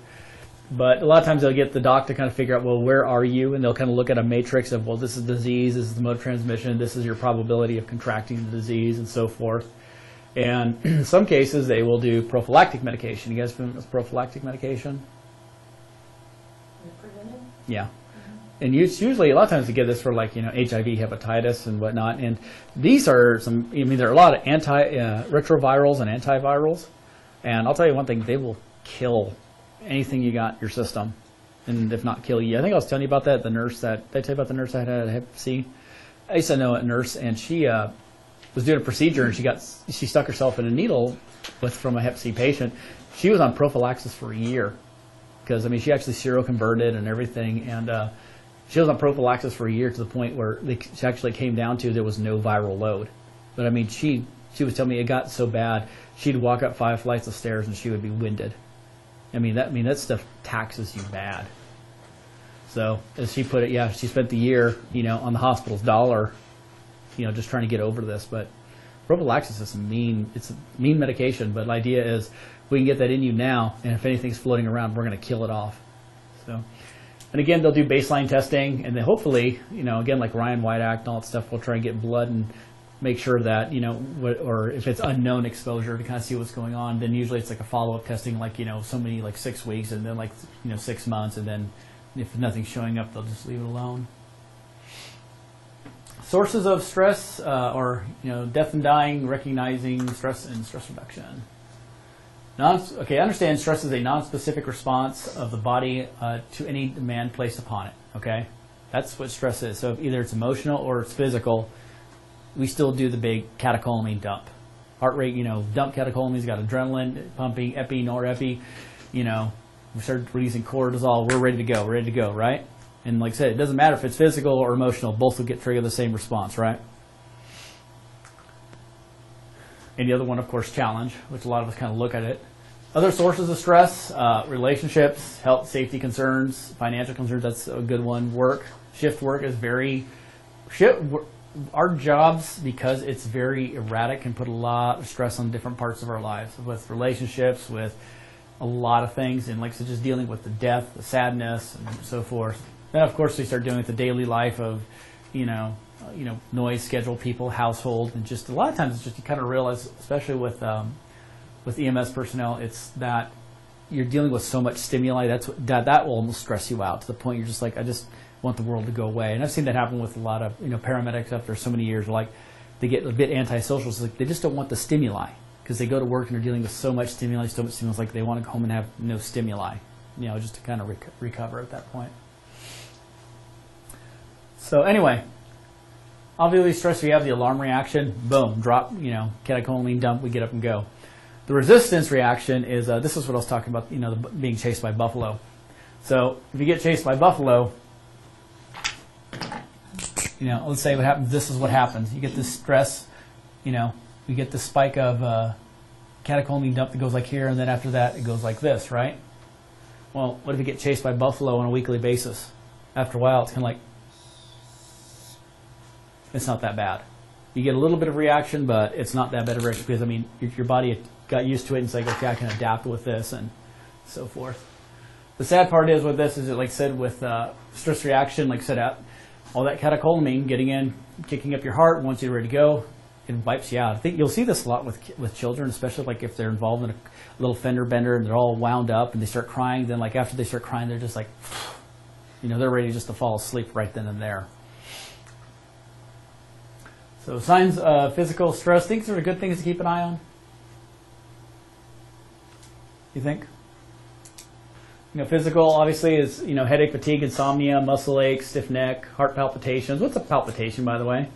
But a lot of times they'll get the doc to kind of figure out, well, where are you? And they'll kind of look at a matrix of, well, this is disease, this is the mode of transmission, this is your probability of contracting the disease, and so forth. And in some cases, they will do prophylactic medication. You guys familiar with prophylactic medication? Preventive? Yeah. And usually, a lot of times they give this for HIV, hepatitis, and whatnot. And these are there are a lot of retrovirals and antivirals. And I'll tell you one thing, they will kill anything you got in your system, and if not kill you. I think I was telling you about that, did I tell you about the nurse that had a hep C? I used to know a nurse, and she was doing a procedure, and she stuck herself in a needle from a hep C patient. She was on prophylaxis for a year because she actually seroconverted and everything, and she was on prophylaxis for a year to the point where she actually came down to there was no viral load. But she was telling me it got so bad she'd walk up 5 flights of stairs and she would be winded. That stuff taxes you bad. So as she put it, she spent the year on the hospital's dollar, just trying to get over this. But prophylaxis is it's a mean medication, but the idea is we can get that in you now, and if anything's floating around, we're going to kill it off. So, and again, they'll do baseline testing, and then hopefully, again, like Ryan White Act and all that stuff, we'll try and get blood and make sure that, or if it's unknown exposure to kind of see what's going on, then usually it's like a follow-up testing, so many 6 weeks, and then 6 months, and then if nothing's showing up, they'll just leave it alone. Sources of stress, or death and dying, recognizing stress and stress reduction. Understand stress is a non-specific response of the body to any demand placed upon it. Okay, that's what stress is. So either it's emotional or it's physical. We still do the big catecholamine dump. Heart rate, dump catecholamines, got adrenaline pumping, epi, norepi. We start releasing cortisol. We're ready to go, right? And like I said, it doesn't matter if it's physical or emotional. Both will trigger the same response, right? And the other one, of course, challenge, which a lot of us kind of look at it. Other sources of stress, relationships, health, safety concerns, financial concerns, that's a good one. Work, shift work is our jobs, because it's very erratic, can put a lot of stress on different parts of our lives, with relationships, with a lot of things, and like I said, just dealing with the death, the sadness, and so forth. Then, of course, we start dealing with the daily life of, noise, schedule, people, household, and just a lot of times it's just you kind of realize, especially with EMS personnel, it's that you're dealing with so much stimuli. That will almost stress you out to the point you're just like, I just want the world to go away. And I've seen that happen with a lot of paramedics after so many years. Like they get a bit antisocial. It's like they just don't want the stimuli because they go to work and they're dealing with so much stimuli. It's like they want to go home and have no stimuli. Just to kind of recover at that point. So anyway, obviously stress. We have the alarm reaction. Boom, drop. Catecholamine dump. We get up and go. The resistance reaction is this is what I was talking about. Being chased by buffalo. So if you get chased by buffalo, let's say what happens. This is what happens. You get this stress. You get this spike of catecholamine dump that goes like here, and then after that it goes like this, right? Well, what if you get chased by buffalo on a weekly basis? After a while, it's kind of like, it's not that bad. You get a little bit of reaction, but it's not that bad of a reaction because, your body got used to it and it's like, okay, I can adapt with this and so forth. The sad part is with this is, like I said, with stress reaction, like I said, all that catecholamine getting in, kicking up your heart, once you're ready to go, it wipes you out. I think you'll see this a lot with children, especially like if they're involved in a little fender bender and they're all wound up and they start crying. Then like after they start crying, they're just like, they're ready just to fall asleep right then and there. So signs of physical stress. Things that are good things to keep an eye on. You think? Physical obviously is headache, fatigue, insomnia, muscle ache, stiff neck, heart palpitations. What's a palpitation, by the way?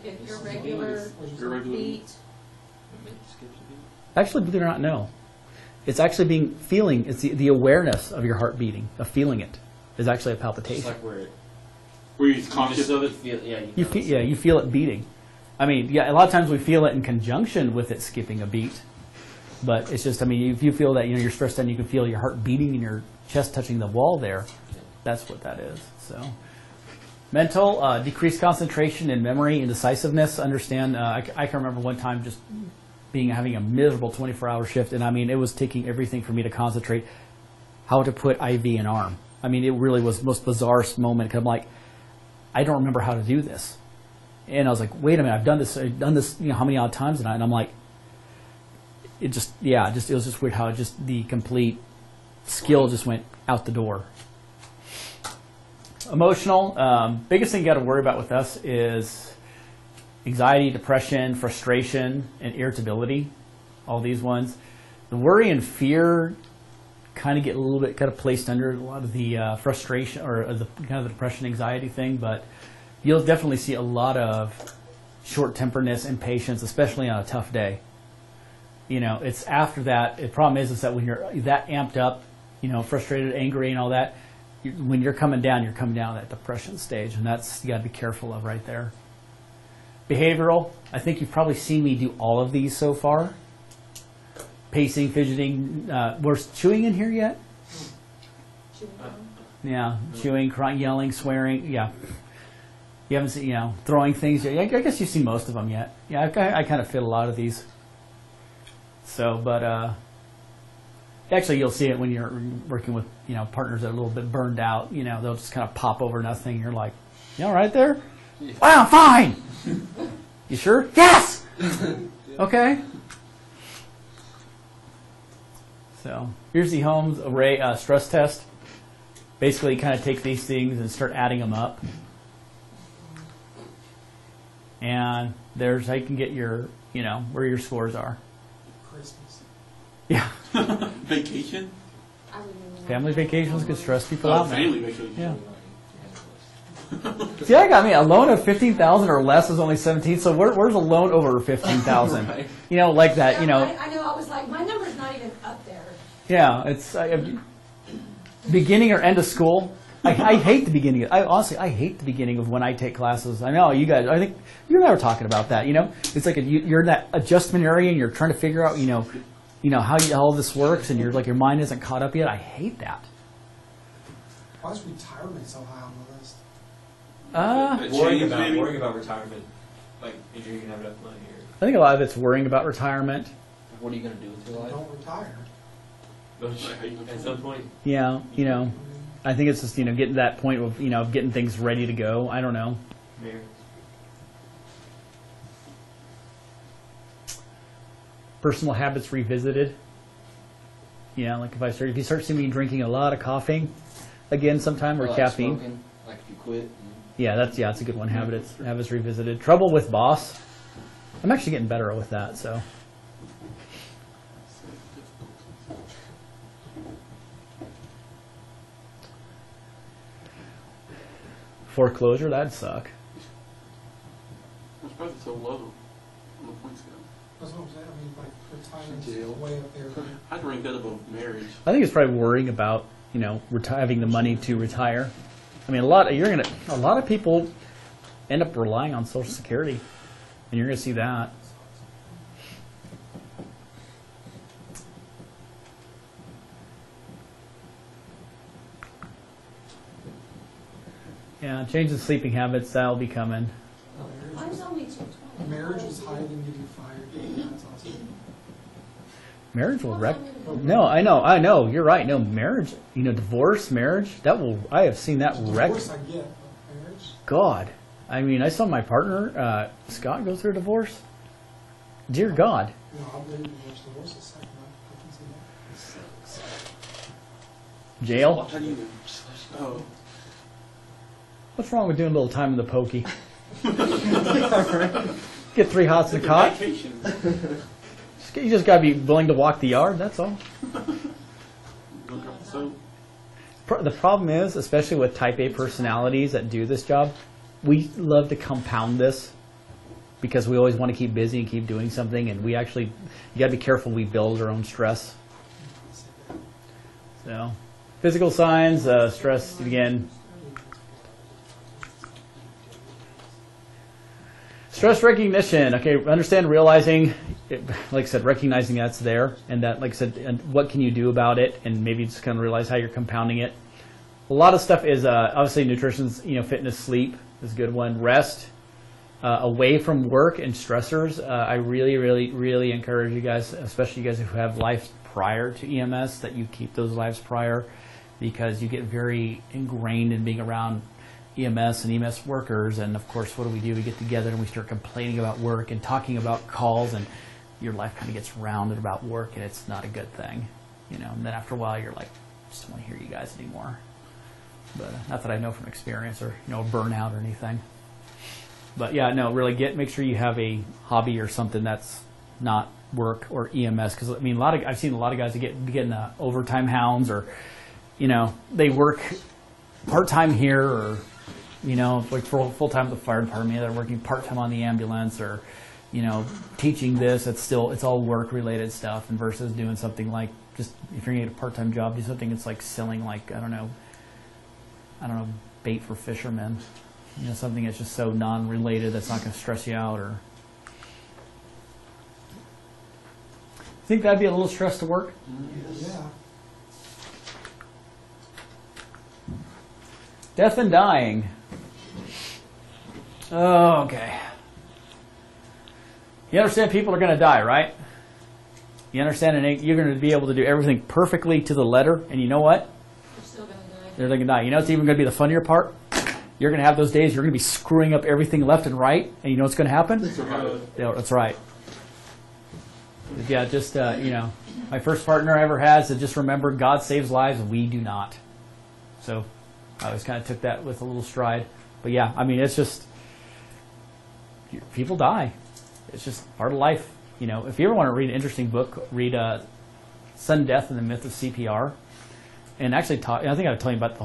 Irregular beat. Actually, believe it or not, no. It's actually feeling. It's the awareness of your heart beating, of feeling it, is actually a palpitation. It's like where you're conscious of it. You feel it beating. A lot of times we feel it in conjunction with it skipping a beat, but it's just, if you feel that you're stressed out and you can feel your heart beating and your chest touching the wall there, that's what that is. So. Mental, decreased concentration and memory and decisiveness. Understand, I can remember one time just having a miserable 24-hour shift, and it was taking everything for me to concentrate how to put IV in arm. It really was the most bizarre moment, because I'm like, I don't remember how to do this. And I was like, wait a minute, I've done this how many odd times, and I'm like, it was just weird how the complete skill just went out the door. Emotional, biggest thing you got to worry about with us is anxiety, depression, frustration, and irritability. All these ones. The worry and fear kind of get a little bit placed under a lot of the frustration or the kind of the depression, anxiety thing. But you'll definitely see a lot of short-temperedness, impatience, especially on a tough day. It's after that. The problem is that when you're that amped up, frustrated, angry, and all that. When you're coming down that depression stage, and that's you got to be careful of right there. Behavioral, I think you've probably seen me do all of these so far. Pacing, fidgeting, was chewing in here yet? Yeah, chewing, crying, yelling, swearing, yeah. You haven't seen, throwing things. I guess you've seen most of them yet. Yeah, I kind of fit a lot of these. So, but actually, you'll see it when you're working with partners that are a little bit burned out. They'll just kind of pop over nothing. You're like, you all right there? Yeah. Wow, fine. You sure? Yes. Okay. So here's the Holmes array stress test. Basically, kind of take these things and start adding them up. And there's how you can get your, where your scores are. Christmas. Yeah. Vacation? Family vacations could stress people out. Family vacation. Yeah. See, I got me a loan of 15,000 or less is only 17. So where's a loan over 15,000? Right. Like that. I know. I was like, my number's not even up there. Yeah, it's beginning or end of school. I hate the beginning. Honestly, I hate the beginning of when I take classes. I know you guys. I think you and I were talking about that. It's like you're in that adjustment area and you're trying to figure out, how all this works, and your mind isn't caught up yet. I hate that. Why is retirement so high on the list? Worrying about retirement, like if you're gonna have enough money. I think a lot of it's worrying about retirement. What are you gonna do with your life? Don't retire. At some point. Yeah, I think it's just getting to that point of of getting things ready to go. I don't know. personal habits revisited. You know, like if you start seeing me drinking a lot of coffee again sometime, or Like caffeine. smoking, like if you quit. Yeah, that's a good one. Habits revisited. Trouble with boss. I'm actually getting better with that. So foreclosure, that'd suck. It's probably so low on the point scale. That's what I'm saying, I mean, like, retirement's Jail. way up there. I'd rank that above marriage. I think it's probably worrying about, you know, having the money to retire. I mean, a lot of people end up relying on Social Security, and you're going to see that. Yeah, change the sleeping habits, that'll be coming. Mine's only 220. Marriage is higher than getting fired. That's awesome. Marriage will wreck. No, I know. You're right. No, marriage. You know, divorce, marriage. I have seen that wreck. Divorce I get, but marriage? God, I mean, I saw my partner Scott go through a divorce. Dear God. No, I'll believe divorce a second. I can see that. Jail. How do you? Oh, What's wrong with doing a little time in the pokey? Get 3 hots in a cot. vacation. You just got to be willing to walk the yard. That's all. Don't drop the soap. The problem is, especially with type A personalities that do this job, we love to compound this because we always want to keep busy and keep doing something, and you got to be careful we build our own stress. So, physical signs, stress, again. Stress recognition. Okay, understand, realizing, like I said, recognizing that's there, and that, like I said, and what can you do about it, and maybe just kind of realize how you're compounding it. A lot of stuff is obviously nutrition's, fitness, sleep is a good one. Rest, away from work and stressors. I really, really, really encourage you guys, especially you guys who have lives prior to EMS, that you keep those lives prior, because you get very ingrained in being around EMS and EMS workers, and of course, what do? We get together and we start complaining about work and talking about calls, and your life kind of gets rounded about work, and it's not a good thing, And then after a while, you're like, I just don't want to hear you guys anymore. But not that I know from experience or burnout or anything. But yeah, no, really make sure you have a hobby or something that's not work or EMS, because I mean, I've seen a lot of guys that getting overtime hounds, or they work part time here, or like full time at the fire department. They're working part time on the ambulance, or teaching this. It's all work related stuff, and versus doing something like, just if you're gonna get a part time job, do something that's like selling, like I don't know, bait for fishermen. Something that's just so non related that's not gonna stress you out. Or think that'd be a little stress to work? Yeah. Death and dying. Oh, okay. You understand people are going to die, right? You understand, and you're going to be able to do everything perfectly to the letter, and you know what? They're still going to die. They're going to die. You know what's even going to be the funnier part? You're going to have those days you're going to be screwing up everything left and right, and you know what's going to happen? Yeah, that's right. Yeah, just, my first partner I ever had said, just remember, God saves lives, we do not. So I always kind of took that with a little stride. But yeah, I mean, it's just, people die. It's just part of life. If you ever want to read an interesting book, read Sudden Death and the Myth of CPR. And actually, I think I was telling you about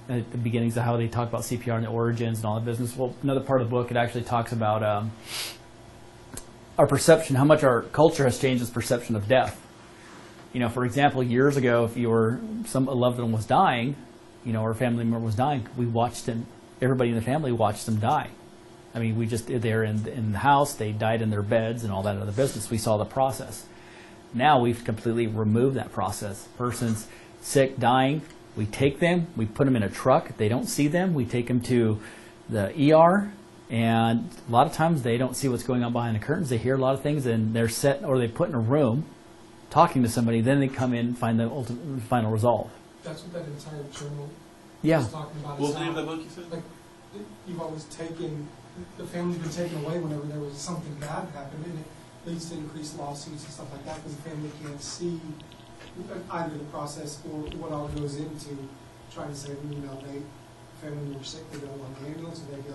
the beginnings of how they talk about CPR and the origins and all the business. Well, another part of the book, it actually talks about our perception, how much our culture has changed its perception of death. For example, years ago, if a loved one was dying, or a family member was dying, we watched them, everybody in the family watched them die. I mean, they're in the house, they died in their beds and all that other business. We saw the process. Now we've completely removed that process. Person's sick, dying, we take them, we put them in a truck. If they don't see them, we take them to the ER, and a lot of times they don't see what's going on behind the curtains. They hear a lot of things, and they're set, or they put in a room talking to somebody, then they come in and find the ultimate final resolve. That's what that entire journal Yeah. was talking about. What was the name of that book you said? Like, you've always taken, the family's been taken away whenever there was something bad happened, and leads to increased lawsuits and stuff like that, because the family can't see either the process or what all goes into trying to say, family member sick, they go on the ambulance, or they go,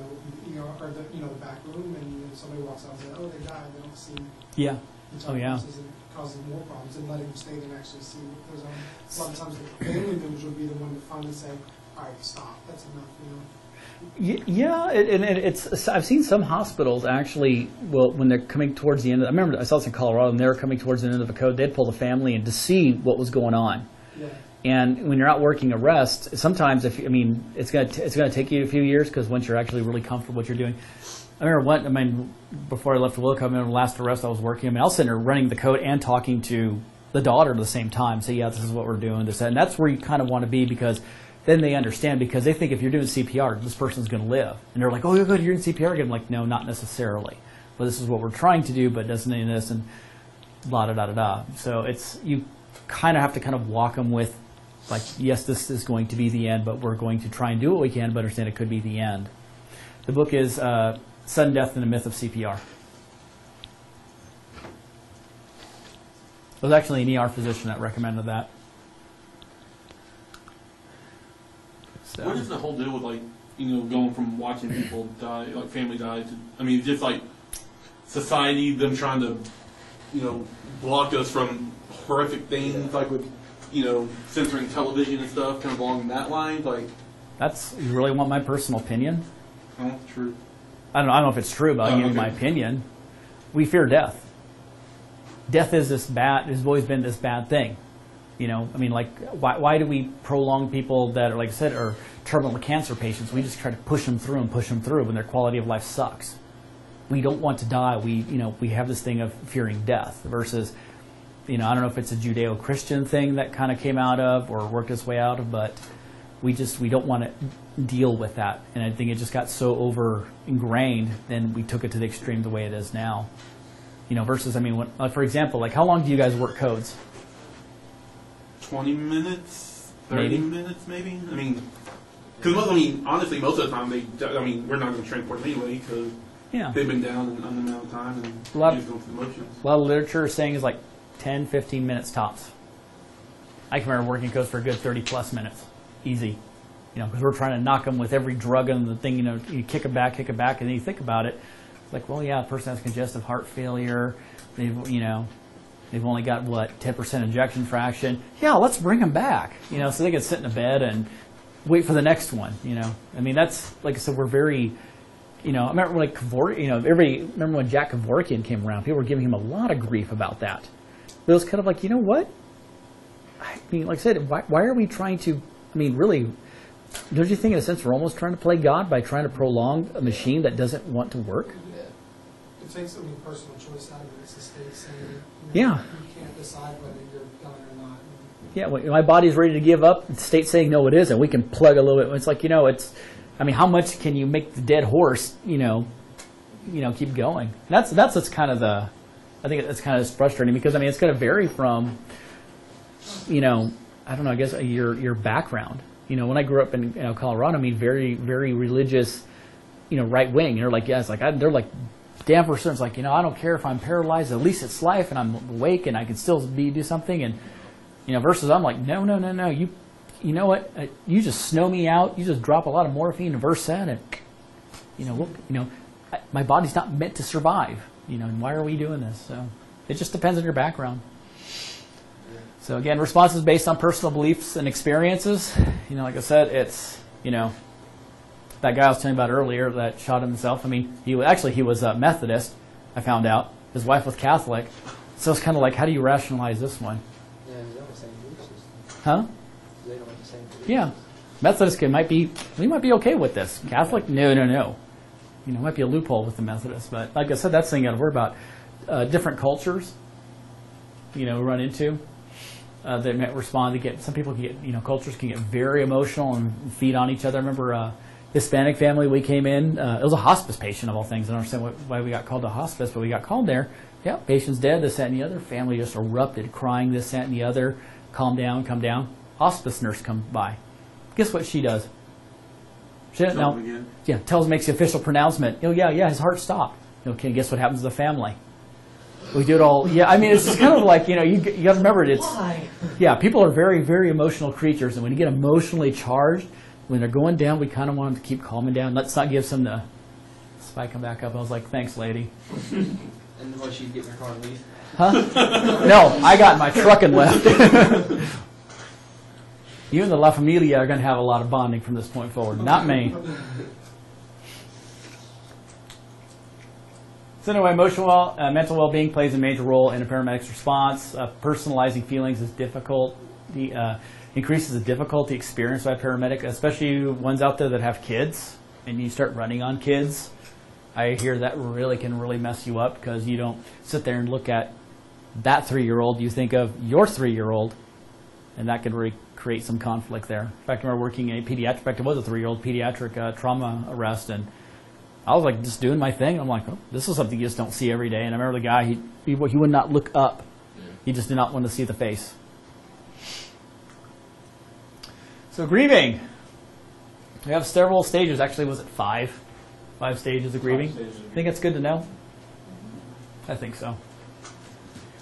or the back room, and somebody walks out and says, oh, they died, they don't see Yeah. the Oh, yeah. diagnosis, and it causes more problems, and letting them stay there and actually see what goes on. A lot of times the family members will be the one to finally say, all right, stop, that's enough, Yeah, and it's. I've seen some hospitals actually. Well, when they're coming towards the end, I remember I saw this in Colorado, and they were coming towards the end of a code. They'd pull the family in to see what was going on. Yeah. And when you're out working arrest, sometimes it's gonna take you a few years, because once you're actually really comfortable with what you're doing. I remember before I left Wilco, I remember the last arrest I was working. I was sitting there running the code and talking to the daughter at the same time. Say, yeah, this is what we're doing. This, and that's where you kind of want to be, because then they understand, because they think if you're doing CPR, this person's going to live. And they're like, oh, you're good, you're in CPR again. I'm like, no, not necessarily. Well, this is what we're trying to do, but it doesn't mean this, and blah-da-da-da-da. So you kind of have to kind of walk them with, like, yes, this is going to be the end, but we're going to try and do what we can, but understand it could be the end. The book is Sudden Death and the Myth of CPR. It was actually an ER physician that recommended that. So. What is the whole deal with going from watching people die, like family die, to just like society, them trying to block us from horrific things, like with censoring television and stuff, kind of along that line, like. You really want my personal opinion? Oh, true. I don't know if it's true, but I'll give you my opinion. We fear death. Death is this bad. Has always been this bad thing. Why do we prolong people that are, like I said, are terminal cancer patients? We just try to push them through when their quality of life sucks. We don't want to die. We have this thing of fearing death versus, I don't know if it's a Judeo-Christian thing that kind of came out of or worked its way out of, but we don't want to deal with that. And I think it just got so over ingrained, then we took it to the extreme the way it is now. Versus, for example, how long do you guys work codes? 20 minutes, 30 Maybe. minutes, maybe. Because honestly, most of the time we're not going to transport them anyway, because Yeah. they've been down an amount of time and A lot- just going through the motions. A lot of literature is saying is like 10, 15 minutes tops. I can remember working codes for a good 30 plus minutes. Easy. Because we're trying to knock them with every drug and the thing, you kick them back, and then you think about it. It's like, well, yeah, the person has congestive heart failure. They've only got, 10% ejection fraction. Yeah, let's bring them back. So they can sit in a bed and wait for the next one, That's, like I said, we're very, I remember everybody remember when Jack Kevorkian came around, people were giving him a lot of grief about that. But it was kind of like, what? Like I said, why are we trying to, really, don't you think in a sense we're almost trying to play God by trying to prolong a machine that doesn't want to work? It takes personal choice out of it. It's the state saying, Yeah. you can't decide whether you're done or not. Yeah, when my body's ready to give up, the state's saying no, it isn't. We can plug a little bit. It's like, how much can you make the dead horse, keep going? And that's kind of I think it's kind of frustrating because, it's going to vary from, I don't know, I guess your background. When I grew up in Colorado, very, very religious, right wing. They're like, yeah, they're like, damn for certain. It's like, I don't care if I'm paralyzed, at least it's life and I'm awake and I can still do something. And, versus I'm like, no, you know what? You just snow me out. You just drop a lot of morphine and Versed and, my body's not meant to survive. And why are we doing this? So it just depends on your background. So again, response is based on personal beliefs and experiences. Like I said, it's, that guy I was telling you about earlier that shot himself. He was a Methodist, I found out. His wife was Catholic. So it's kind of like, how do you rationalize this one? Yeah, they don't the same belief system. Huh? They don't have the same belief Yeah. Methodist might be okay with this. Catholic, no. Might be a loophole with the Methodists. But like I said, that's the thing you got to worry about. Different cultures, run into. They might respond. Some people can get, cultures can get very emotional and feed on each other. I remember a Hispanic family, we came in. It was a hospice patient of all things. I don't understand why we got called to hospice, but we got called there. Yeah, patient's dead, this, that, and the other. Family just erupted, crying, this, that, and the other. Calm down, come down. Hospice nurse comes by. Guess what she does? She tells, makes the official pronouncement. Yeah, his heart stopped. Okay, guess what happens to the family? We do it all. Yeah, I mean, it's just kind of like, you got to remember it's. Why? Yeah, people are very, very emotional creatures, and when you get emotionally charged, when they're going down, we kind of want them to keep calming down. Let's not give some the spike them back up. I was like, thanks, lady. And what, she'd get in her car and leave? Huh? No, I got in my truck and left. You and the La Familia are going to have a lot of bonding from this point forward. Not me. So anyway, emotional, mental well-being plays a major role in a paramedic's response. Personalizing feelings is difficult. Increases the difficulty experienced by a paramedic, especially ones out there that have kids, and you start running on kids. I hear that can really mess you up because you don't sit there and look at that 3-year-old. You think of your 3-year-old, and that could really create some conflict there. In fact, I remember working in a pediatric, in fact, it was a 3-year-old pediatric trauma arrest, and I was like just doing my thing. I'm like, oh, this is something you just don't see every day. And I remember the guy, he would not look up. He just did not want to see the face. So grieving. We have several stages. Actually, was it 5? 5 stages of grieving? I think that's good to know. I think so.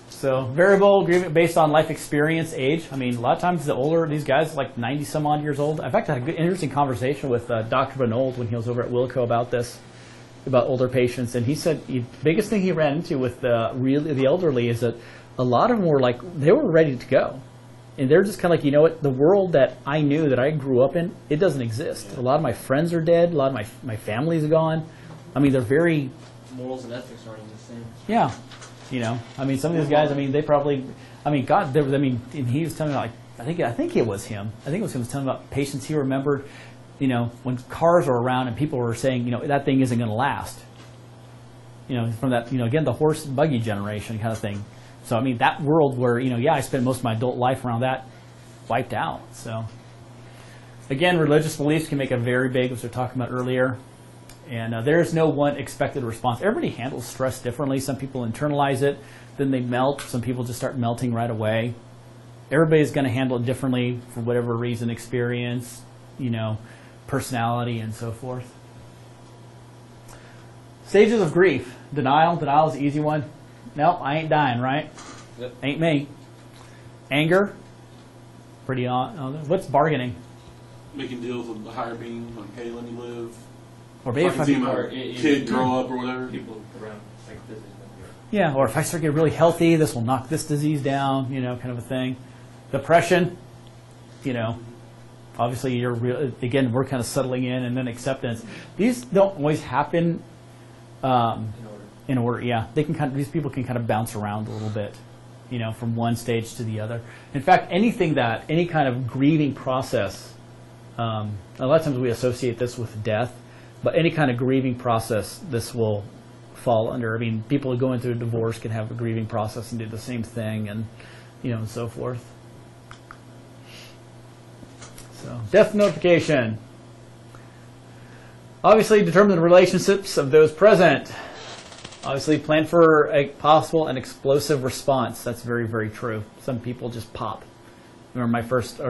So variable grieving based on life experience, age. I mean, a lot of times the older these guys, like 90 some odd years old. In fact, I had a good, interesting conversation with Dr. Benold when he was over at Wilco about this, about older patients, and he said the biggest thing he ran into with the elderly is that a lot of them were like they were ready to go, and they're just kind of like, you know what, the world that I knew that I grew up in, it doesn't exist. A lot of my friends are dead. A lot of my family's gone. I mean, they're very Morals and ethics aren't even the same. yeah. You know, I mean, some of these guys, I mean, they probably, I mean, God, I mean, and he was telling me, like, I think it was him. I think it was him was telling me about patients he remembered, you know, when cars were around and people were saying, you know, that thing isn't going to last. You know, from that, you know, again, the horse and buggy generation kind of thing. So, I mean, that world where, you know, yeah, I spent most of my adult life around that, wiped out. So, again, religious beliefs can make a very big, as we were talking about earlier. And there is no one expected response. Everybody handles stress differently. Some people internalize it, then they melt. Some people just start melting right away. Everybody's going to handle it differently for whatever reason, experience, you know, personality, and so forth. Stages of grief. Denial. Denial is the easy one. Nope, I ain't dying, right? Yep. Ain't me. Anger. Pretty on. What's bargaining? Making deals with the higher being, like, hey, let me live. Or maybe I can see my kid grow up or whatever. People around, like this is yeah, or if I start getting really healthy, this will knock this disease down, you know, kind of a thing. Depression, you know, obviously again, we're kind of settling in, and then acceptance. These don't always happen in order. Yeah, they can these people can kind of bounce around a little bit, you know, from one stage to the other. In fact, any kind of grieving process, a lot of times we associate this with death. But any kind of grieving process, this will fall under. I mean, people going through a divorce can have a grieving process and do the same thing, and you know, and so forth. So, death notification. Obviously, determine the relationships of those present. Obviously, plan for a possible and explosive response. That's very, very true. Some people just pop. Remember my first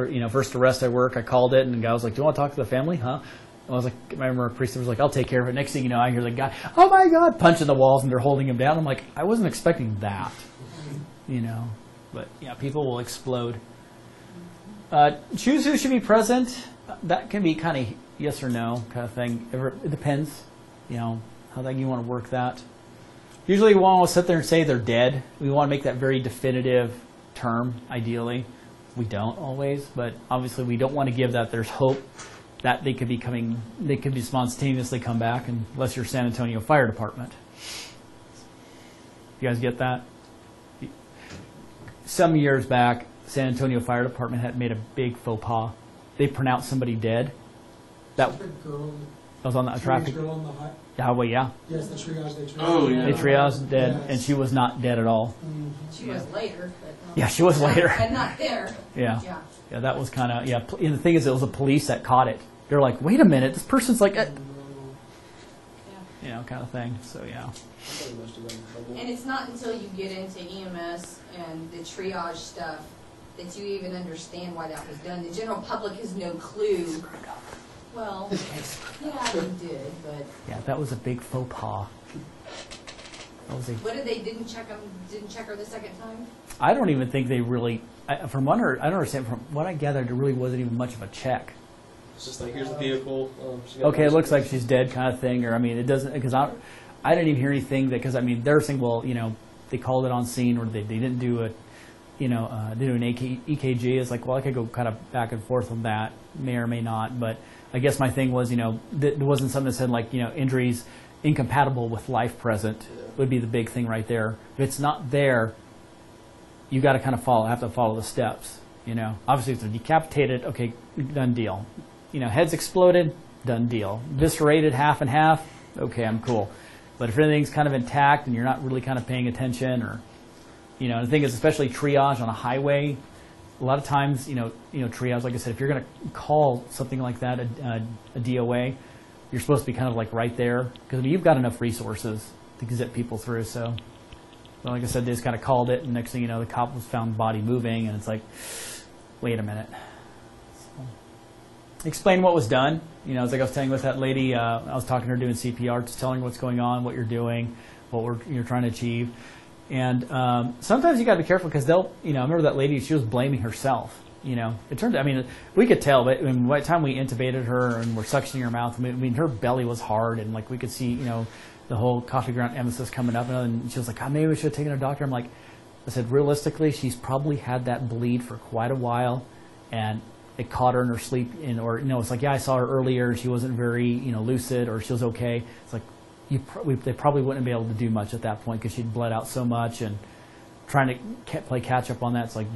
arrest at work. I called it, and the guy was like, "Do you want to talk to the family?" Huh? I was like, I remember a priest was like, "I'll take care of it." Next thing you know, I hear the guy, "Oh my God," punching the walls, and they're holding him down. I'm like, I wasn't expecting that, you know. But yeah, people will explode. Choose who should be present. That can be kind of yes or no kind of thing. It depends, you know, how you want to work that. Usually, we want to sit there and say they're dead. We want to make that very definitive term. Ideally, we don't always, but obviously, we don't want to give that. There's hope that they could be spontaneously come back, unless you're San Antonio Fire Department. You guys get that? Some years back, San Antonio Fire Department had made a big faux pas. They pronounced somebody dead. That girl, was on that traffic. girl on the high. Yeah, well, yeah. Yes, the triage. They triage. Oh, yeah. They triaged dead, Yes. and she was not dead at all. Mhm. She was later, but. Yeah, she was later. And not there. Yeah. Yeah. Yeah, that was kind of, yeah. And the thing is, it was the police that caught it. They're like, wait a minute, this person's like, Yeah. you know, kind of thing. So, yeah. Somebody must have been in trouble. And it's not until you get into EMS and the triage stuff that you even understand why that was done. The general public has no clue. Well, yeah, you did, but Yeah, that was a big faux pas. What was he? What did they didn't check her the second time? I don't even think they really. From what I don't understand. From what I gathered, there really wasn't even much of a check. It's just like, here's the vehicle. She got Okay, it looks like license. she's dead, kind of thing. Or I mean, it doesn't because I didn't even hear anything that because I mean they're saying, well, they called it on scene or they didn't do a, do an EKG. It's like, well, I could go kind of back and forth on that, may or may not. But I guess my thing was, there wasn't something that said like, injuries incompatible with life present would be the big thing right there. If it's not there, you got to kind of have to follow the steps. Obviously if they're decapitated, okay, done deal. Heads exploded, done deal. Viscerated half and half, okay, I'm cool. But if everything's kind of intact and you're not really kind of paying attention, or the thing is, especially triage on a highway, a lot of times, triage, like I said, if you're going to call something like that a DOA, you're supposed to be kind of like right there because you've got enough resources to zip people through. So, like I said, they just kind of called it, and next thing you know, the cop was found body moving, and it's like, wait a minute. So, explain what was done. It's like I was telling with that lady, I was talking to her doing CPR, just telling her what's going on, what you're doing, what you're trying to achieve. And sometimes you got to be careful because they'll, I remember that lady, she was blaming herself. It turned out, we could tell, but by the time we intubated her and we're suctioning her mouth, her belly was hard, and like we could see, the whole coffee ground emesis coming up, and she was like, maybe we should have taken her to a doctor. I'm like, I said, realistically, she's probably had that bleed for quite a while, and it caught her in her sleep, or it's like, yeah, I saw her earlier, she wasn't very, lucid, or she was okay. It's like, they probably wouldn't be able to do much at that point because she'd bled out so much, and trying to play catch up on that, it's like,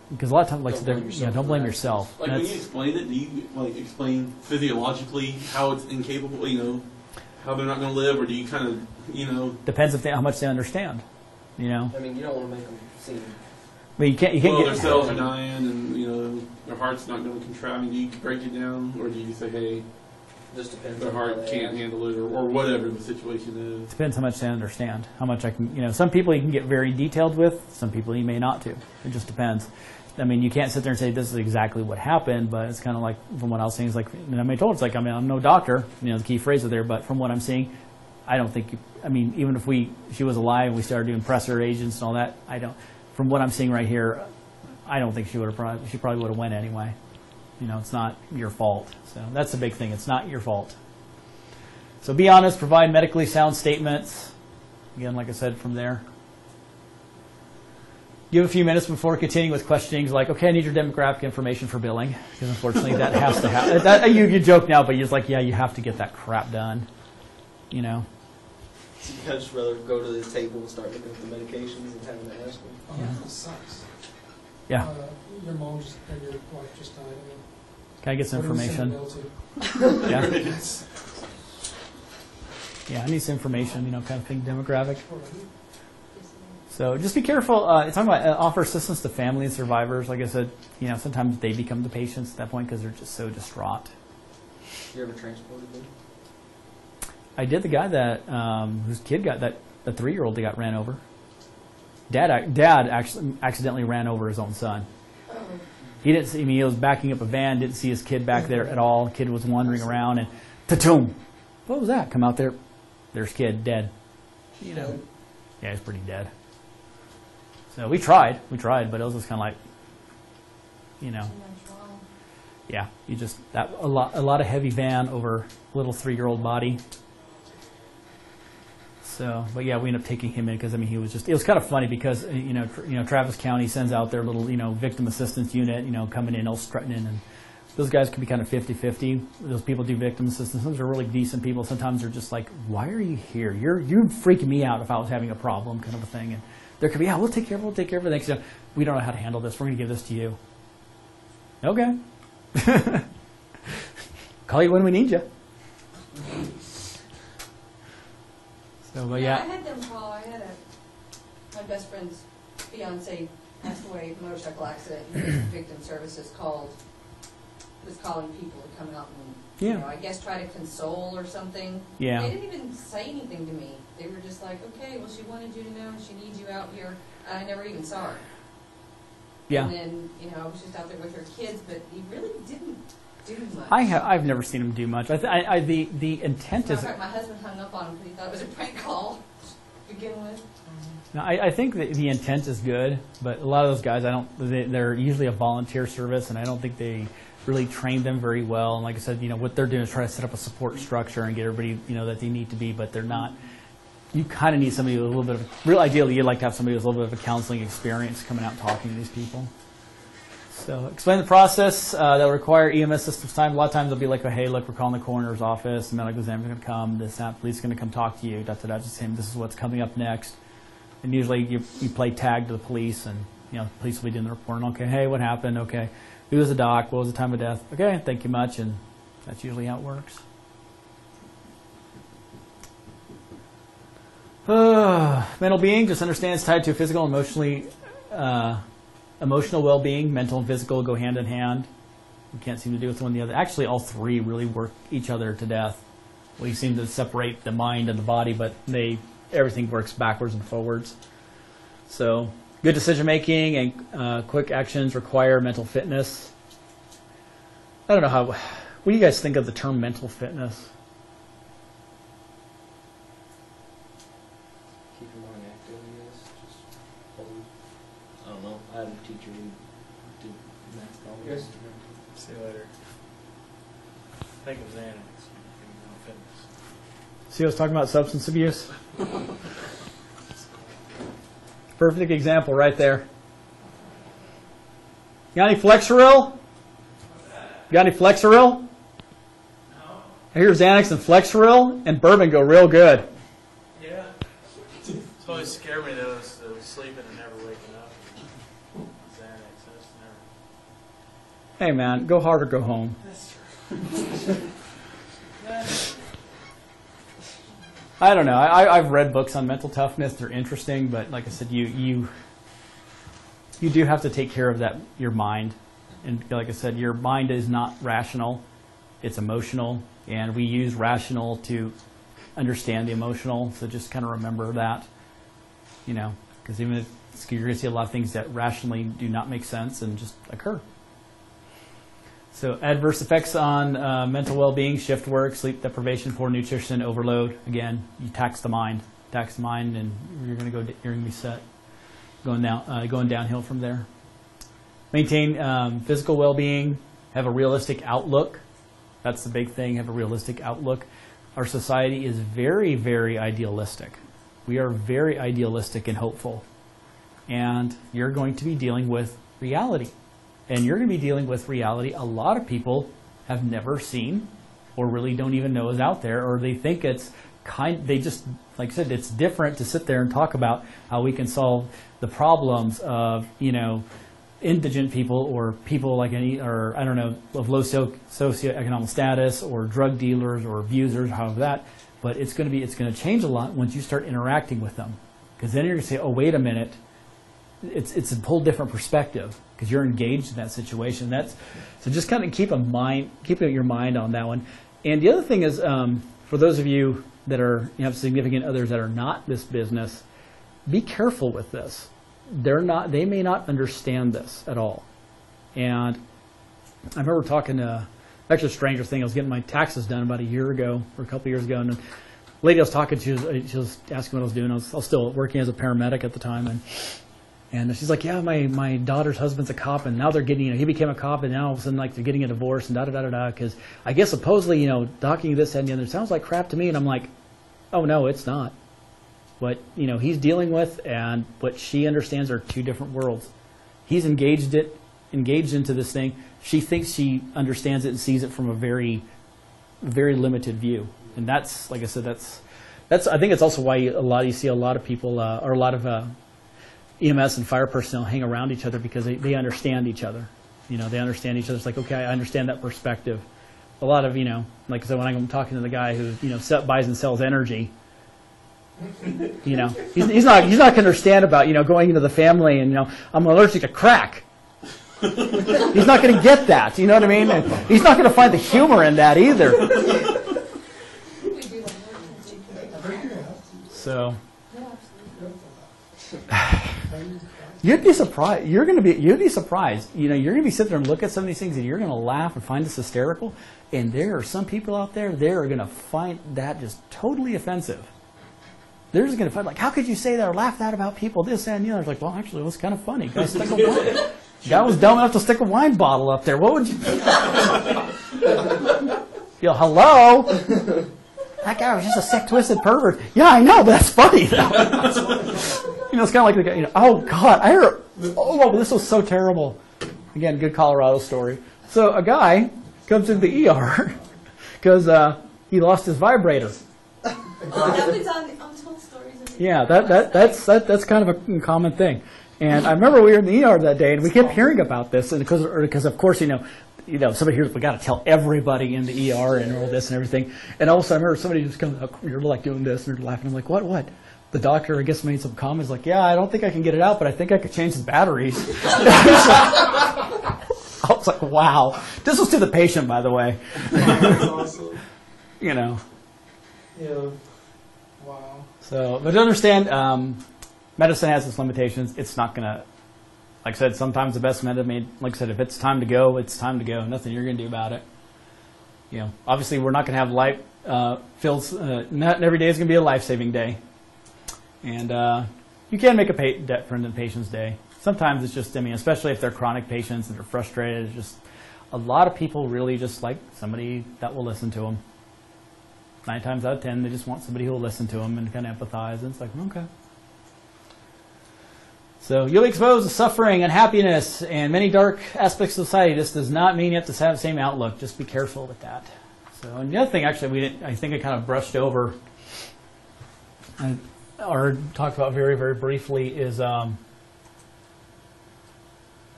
because a lot of times, like, don't blame yourself. Like when you explain it, do you explain physiologically how it's incapable, how they're not going to live, or do you kind of, Depends how much they understand, You don't want to make them seem. You can't well, get their cells are dying, and their heart's not going to contract. Do you break it down, or do you say, hey, Just depends. their heart can't handle it, or whatever the situation is? Depends how much they understand. How much I can, some people you can get very detailed with. Some people you may not to. It just depends. You can't sit there and say this is exactly what happened, but it's kind of like from what I was saying. It's like, told it's like, I'm no doctor. The key phrase is there, but from what I'm seeing, I don't think. Even if she was alive and we started doing pressor agents and all that, I don't. From what I'm seeing right here, I don't think she would have. She probably would have went anyway. It's not your fault. So that's the big thing. It's not your fault. So be honest. Provide medically sound statements. Again, like I said, from there. Give a few minutes before continuing with questioning, like, okay, I need your demographic information for billing, because unfortunately that has to happen. You joke now, but you're just like, yeah, you have to get that crap done. So you guys just rather go to the table and start looking at the medications and having to ask them. Oh, that sucks. Yeah. Your mom just, and your wife just died. Can I get some What do you send information? the bill to? Yeah. It's- Yeah, I need some information, kind of thing, demographic. Yes, ma'am. So just be careful. It's talking about offer assistance to family and survivors. Like I said, sometimes they become the patients at that point because they're just so distraught. You ever transported them? I did the guy that whose kid got the 3-year-old that got ran over. Dad actually accidentally ran over his own son. He didn't see me. He was backing up a van. Didn't see his kid back there at all. The kid was wandering around, and ta-toom! What was that? Come out there. There's kid dead. Yeah, he's pretty dead. So we tried, but it was just kind of like, Too much wrong. yeah, a lot of heavy van over little 3-year-old body. So, but yeah, we ended up taking him in because it was kind of funny because Travis County sends out their little victim assistance unit coming in, all strutting in, and those guys can be kind of 50-50. Those people do victim assistance. Some are really decent people. Sometimes they're just like, why are you here? You're freaking me out if I was having a problem, kind of a thing. And there could be, yeah, we'll take care of it. So we don't know how to handle this. We're going to give this to you. Okay. Call you when we need you. So, but Yeah, I yeah. had them call. I had my best friend's fiance passed away in a motorcycle accident. And Victim Services was calling people to come out and, I guess try to console or something. Yeah. They didn't even say anything to me. They were just like, okay, well, she wanted you to know she needs you out here. And I never even saw her. Yeah. And then, I was just out there with her kids, but he really didn't do much. I've never seen him do much. The intent Matter is, of fact, my husband hung up on him because he thought it was a prank call. begin with. Now, I think that the intent is good, but a lot of those guys, they're usually a volunteer service, and I don't think they really train them very well. And like I said, what they're doing is try to set up a support structure and get everybody, that they need to be, but they're not. You kind of need somebody with a little bit of, real ideally, you'd like to have somebody with a little bit of a counseling experience coming out and talking to these people. So explain the process that will require EMS systems time. A lot of times they'll be like, oh, hey, look, we're calling the coroner's office, the medical examiner's going to come, police is going to come talk to you, just saying this is what's coming up next. And usually you play tag to the police, and the police will be doing the report. Okay, hey, what happened? Okay, who was the doc? What was the time of death? Okay, thank you much, and that's usually how it works. Mental being, just understand it's tied to physical and emotional well-being. Mental and physical go hand in hand. You can't seem to do with one or the other. Actually, all three really work each other to death. We seem to separate the mind and the body, but everything works backwards and forwards. So good decision making and quick actions require mental fitness. I don't know what do you guys think of the term mental fitness? Keep your mind active, I guess. Just hold. I don't know. I had a teacher who did math problems. See you later. I think it was Annex. Fitness. See, I was talking about substance abuse. Perfect example right there. You got any Flexeril? You got any Flexeril? No. I hear Xanax and Flexeril and bourbon go real good. Yeah. It's always scared me though, is sleeping and never waking up. Xanax, that's never. Hey man, go hard or go home. That's true. I don't know. I've read books on mental toughness. They're interesting, but like I said, you do have to take care of your mind. And like I said, your mind is not rational. It's emotional. And we use rational to understand the emotional. So just kind of remember that, because even if you're going to see a lot of things that rationally do not make sense and just occur. So adverse effects on mental well-being, shift work, sleep deprivation, poor nutrition, overload. Again, you tax the mind, and you're going to be set, going downhill from there. Maintain physical well-being, have a realistic outlook. That's the big thing, have a realistic outlook. Our society is very, very idealistic. We are very idealistic and hopeful. And you're going to be dealing with reality. And you're going to be dealing with reality a lot of people have never seen or really don't even know is out there, or they think it's they just, like I said, it's different to sit there and talk about how we can solve the problems of, indigent people or people like of low socioeconomic status or drug dealers or abusers, however that. But it's going to change a lot once you start interacting with them, because then you're going to say, oh, wait a minute, it's a whole different perspective because you're engaged in that situation. So just kind of keep your mind on that one. And the other thing is, for those of you that have significant others that are not this business, be careful with this. They may not understand this at all. And I remember talking to, actually a stranger thing, I was getting my taxes done about a year ago or a couple of years ago, and the lady I was talking to, she was asking what I was doing. I was still working as a paramedic at the time, and she's like, yeah, my daughter's husband's a cop, and now they're getting, he became a cop, and now all of a sudden, like, they're getting a divorce, and da-da-da-da-da, because I guess supposedly, docking this, that, and the other sounds like crap to me, and I'm like, oh, no, it's not. What, he's dealing with and what she understands are two different worlds. He's engaged into this thing. She thinks she understands it and sees it from a very, very limited view. And that's, like I said, that's I think it's also why you see a lot of people, or a lot of EMS and fire personnel hang around each other, because they understand each other. They understand each other. It's like, okay, I understand that perspective. A lot of, like I said, when I'm talking to the guy who, buys and sells energy, he's not going to understand about, going into the family and, I'm allergic to crack. He's not going to get that. You know what I mean? And he's not going to find the humor in that either. So you'd be surprised. You'd be surprised. You're going to be sitting there and look at some of these things, and you're going to laugh and find this hysterical. And there are some people out there, they are going to find that just totally offensive. they're just going to fight. Like, how could you say that or laugh that about people, this, that, and the other? It's like, well, actually, it was kind of funny. Guy stick a wine. Guy was dumb enough to stick a wine bottle up there. What would you... Yo, hello? That guy was just a sick, twisted pervert. Yeah, I know, but that's funny. It's kind of like the guy, oh, God, I heard, oh, this was so terrible. Again, good Colorado story. So a guy comes into the ER because he lost his vibrator. That happens on Untold Stories. Yeah, that's kind of a common thing. And I remember we were in the ER that day, and we kept hearing about this, and because of course, somebody hears we got to tell everybody in the ER and all this and everything. And all of a sudden, I remember somebody just comes up, you're like doing this, and you're laughing. I'm like, what? The doctor, I guess, made some comments like, yeah, I don't think I can get it out, but I think I could change the batteries. I was like, wow. This was to the patient, by the way. That's awesome. Yeah. Wow. So, but to understand, medicine has its limitations. It's not going to, like I said, sometimes the best medicine, like I said, if it's time to go, it's time to go. Nothing you're going to do about it. Obviously we're not going to have life, not every day is going to be a life-saving day. And you can make a debt for the patient's day. Sometimes it's just, especially if they're chronic patients and they're frustrated, it's just a lot of people really just like somebody that will listen to them. 9 times out of 10, they just want somebody who will listen to them and kind of empathize. And it's like, okay. So you'll be exposed to suffering, unhappiness, and many dark aspects of society. This does not mean you have to have the same outlook. Just be careful with that. So, and the other thing, actually, I think I kind of brushed over or talked about very, very briefly is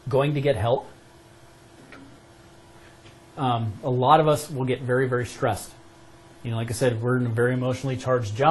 going to get help. A lot of us will get very, very stressed. Like I said, we're in a very emotionally charged job.